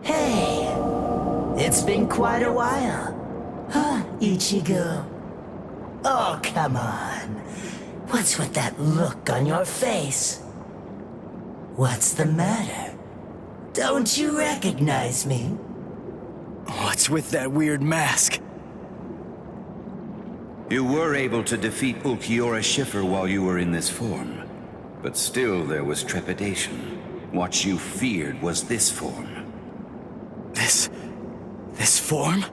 Hey, it's been quite a while. Huh, Ichigo? Oh, come on. What's with that look on your face? What's the matter? Don't you recognize me? What's with that weird mask? You were able to defeat Ulquiorra Schiffer while you were in this form. But still there was trepidation. What you feared was this form. This form?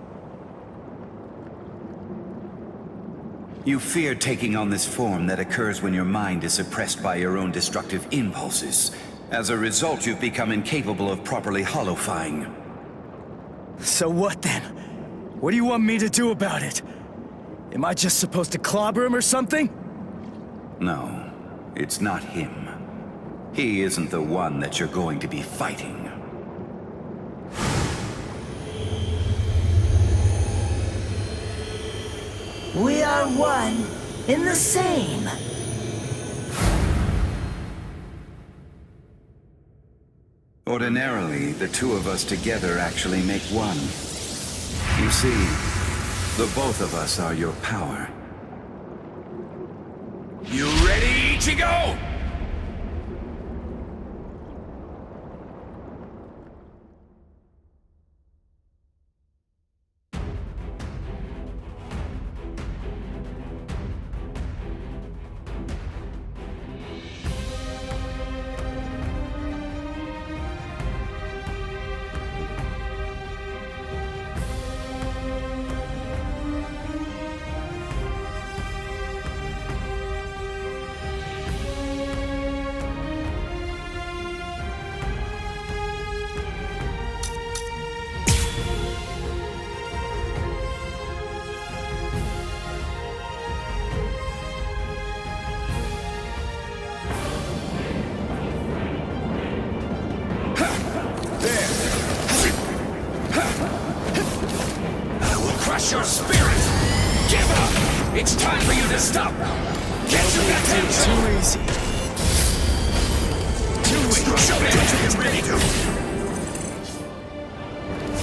You feared taking on this form that occurs when your mind is suppressed by your own destructive impulses. As a result, you've become incapable of properly holofying. So what then? What do you want me to do about it? Am I just supposed to clobber him or something? No, it's not him. He isn't the one that you're going to be fighting. We are one in the same. Ordinarily, the two of us together actually make one. You see, the both of us are your power. You ready, Ichigo? Your spirit! Give up! It's time for you to stop! Get to that tension! Too easy. Show me what you can really do!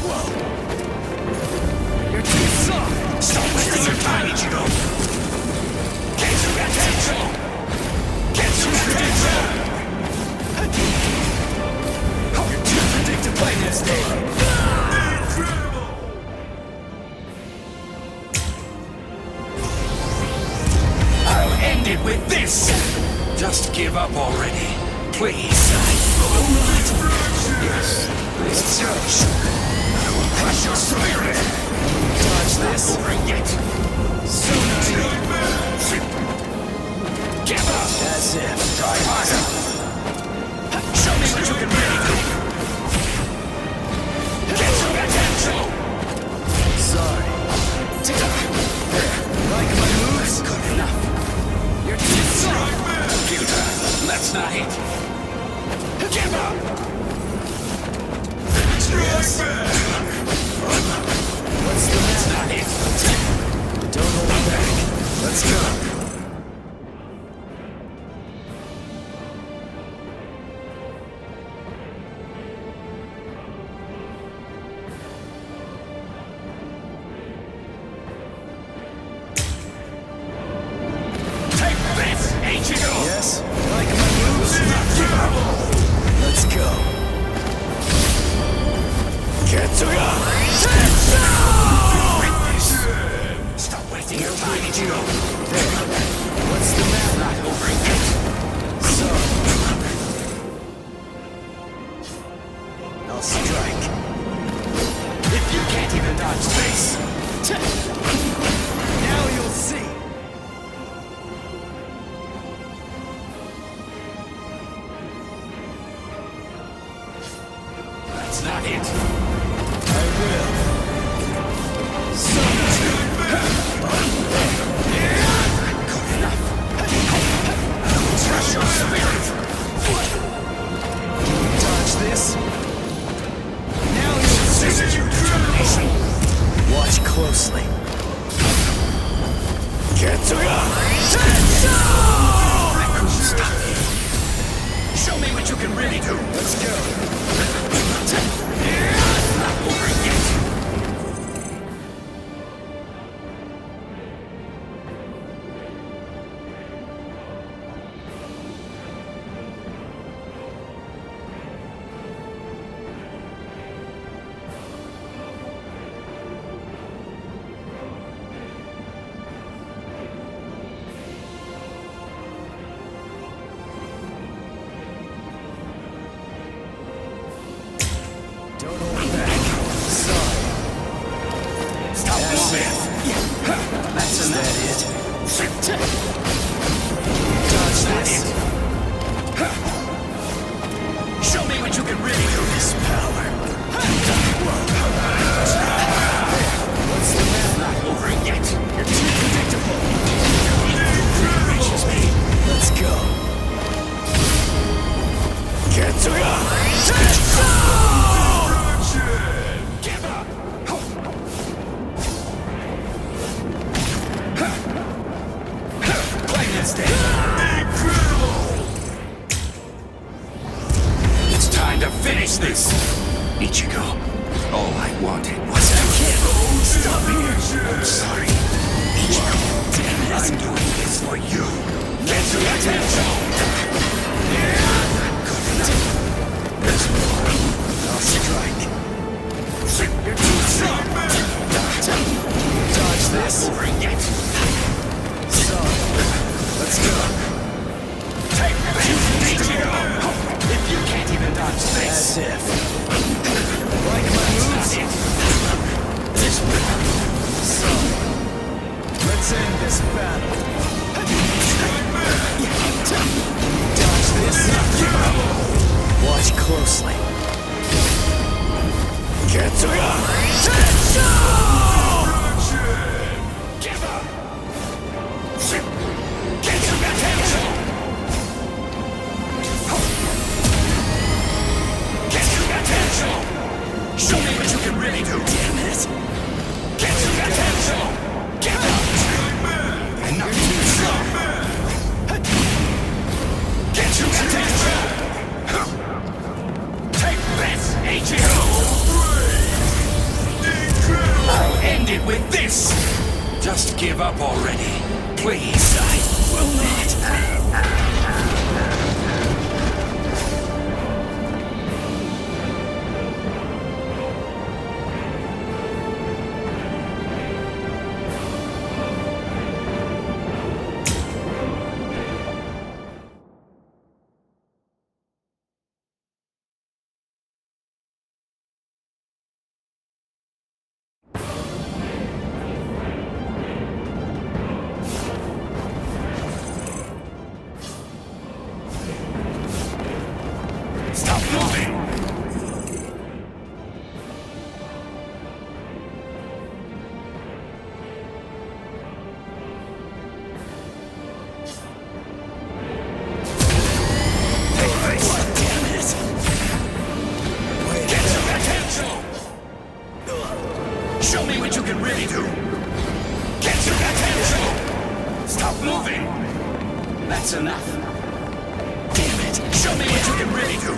Whoa! You're too soft! Stop wasting your time, Ichigo! Get to attention! Get to attention! You're too predictable in this game! I'll end it with this! Just give up already, please. Yes, this judge. I will crush your spirit. Dodge this. Not over yet. So naive. Give up. That's it. Try harder. Show me what you can really do. Get your attention. Sorry. Like my moves? Good enough. You're too soft. Computer, that's not it. Give up! Yes. What's the matter? That's not it. Don't hold back. Let's go. Yes, like my moves? Let's go. Get to ya! Stop wasting your time, Ichigo! There. What's the matter? Not over yet. So... I'll strike. If you can't even dodge space! Now you'll see! That's not it. I will. Good enough. I will crush your spirit. Dodge this. Now you'll see your determination. Watch closely. Get to ya! I couldn't stop you. Show me what you can really do. Let's go. Not over yet. Don't hold back. Sorry. Stop moving. That's that it. Dodge this. Show me what you can really do. This power. What's the matter? Not over yet. You're too predictable. It reaches me. Let's go. Get to ya! Give up! Play this day! Incredible! It's time to finish this! Ichigo, all I wanted was a kill. Stop here! I'm sorry. Ichigo, damn it, I'm doing this for you. Get to attention! Good enough. There's more. I'll strike. You're too strong. Dodge this. Over yet. So, let's go. Take this. If you can't even dodge this. As if. Like my moves? This one. So, let's end this battle. Dodge this. Watch closely. Get to ya! Give up! Get your attention! Get your attention! Show me what you can really do! Damn it! Get your attention! Give up! And not too strong! Get your attention! Just give up already. Please. I will not. Show me what you can really do! Get your attention! Stop moving! That's enough. Damn it! Show me what you can really do!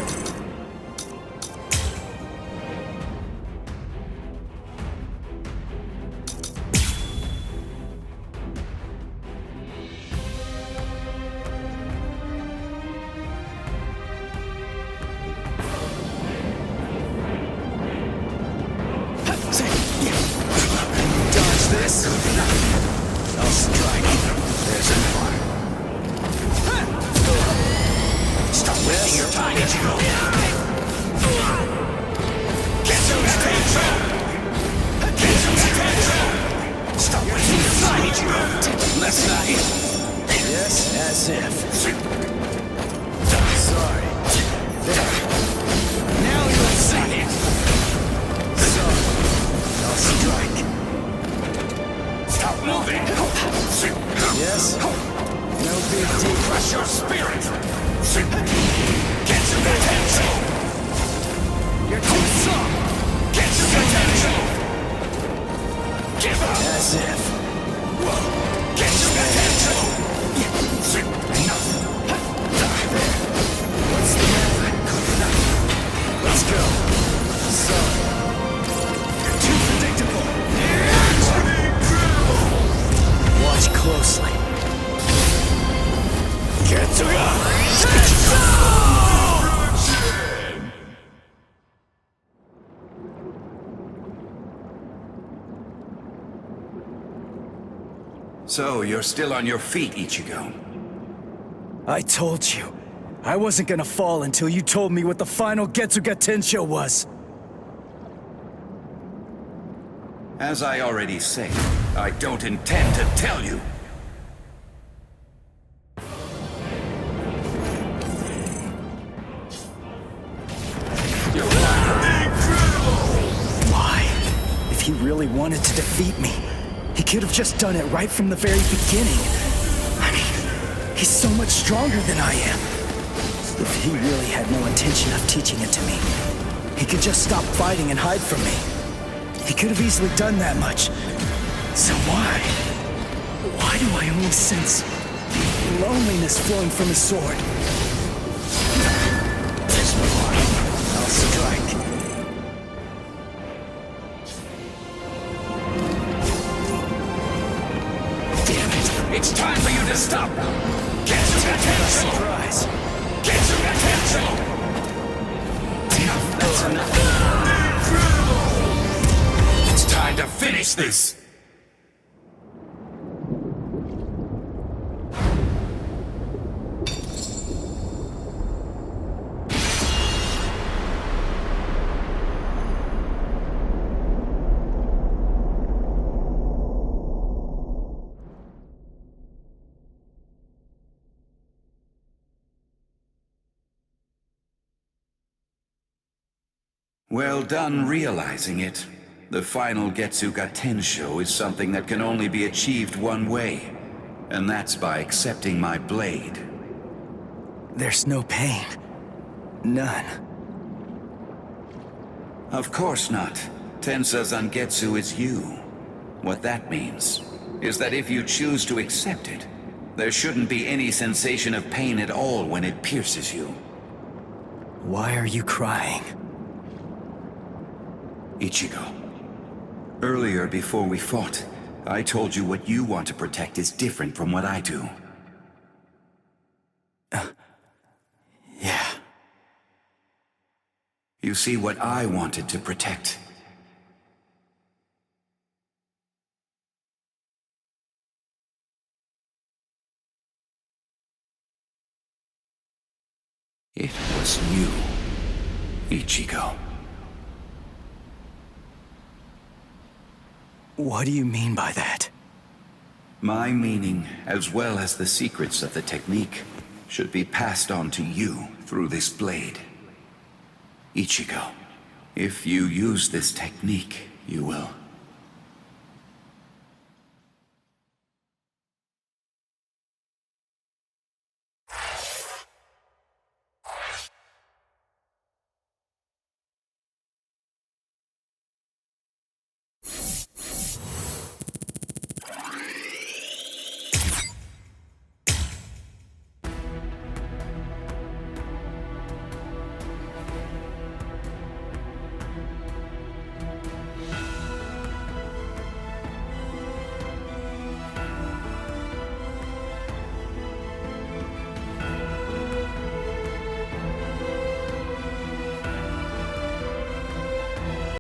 So, you're still on your feet, Ichigo. I told you. I wasn't gonna fall until you told me what the final Getsuga Tensho was. As I already said, I don't intend to tell you. Why? If he really wanted to defeat me, he could have just done it right from the very beginning. I mean, he's so much stronger than I am. If he really had no intention of teaching it to me, he could just stop fighting and hide from me. He could have easily done that much. So why? Why do I only sense loneliness flowing from his sword? There's more. I'll strike. It's time for you to stop! Get your attention! Surprise! Get your attention! Enough, that's enough! It's time to finish this! Well done realizing it. The final Getsuga Tensho is something that can only be achieved one way, and that's by accepting my blade. There's no pain. None. Of course not. Tensa Zangetsu is you. What that means is that if you choose to accept it, there shouldn't be any sensation of pain at all when it pierces you. Why are you crying? Ichigo. Earlier, before we fought, I told you what you want to protect is different from what I do. Yeah. You see, what I wanted to protect. It was you, Ichigo. What do you mean by that? My meaning, as well as the secrets of the technique, should be passed on to you through this blade. Ichigo, if you use this technique, you will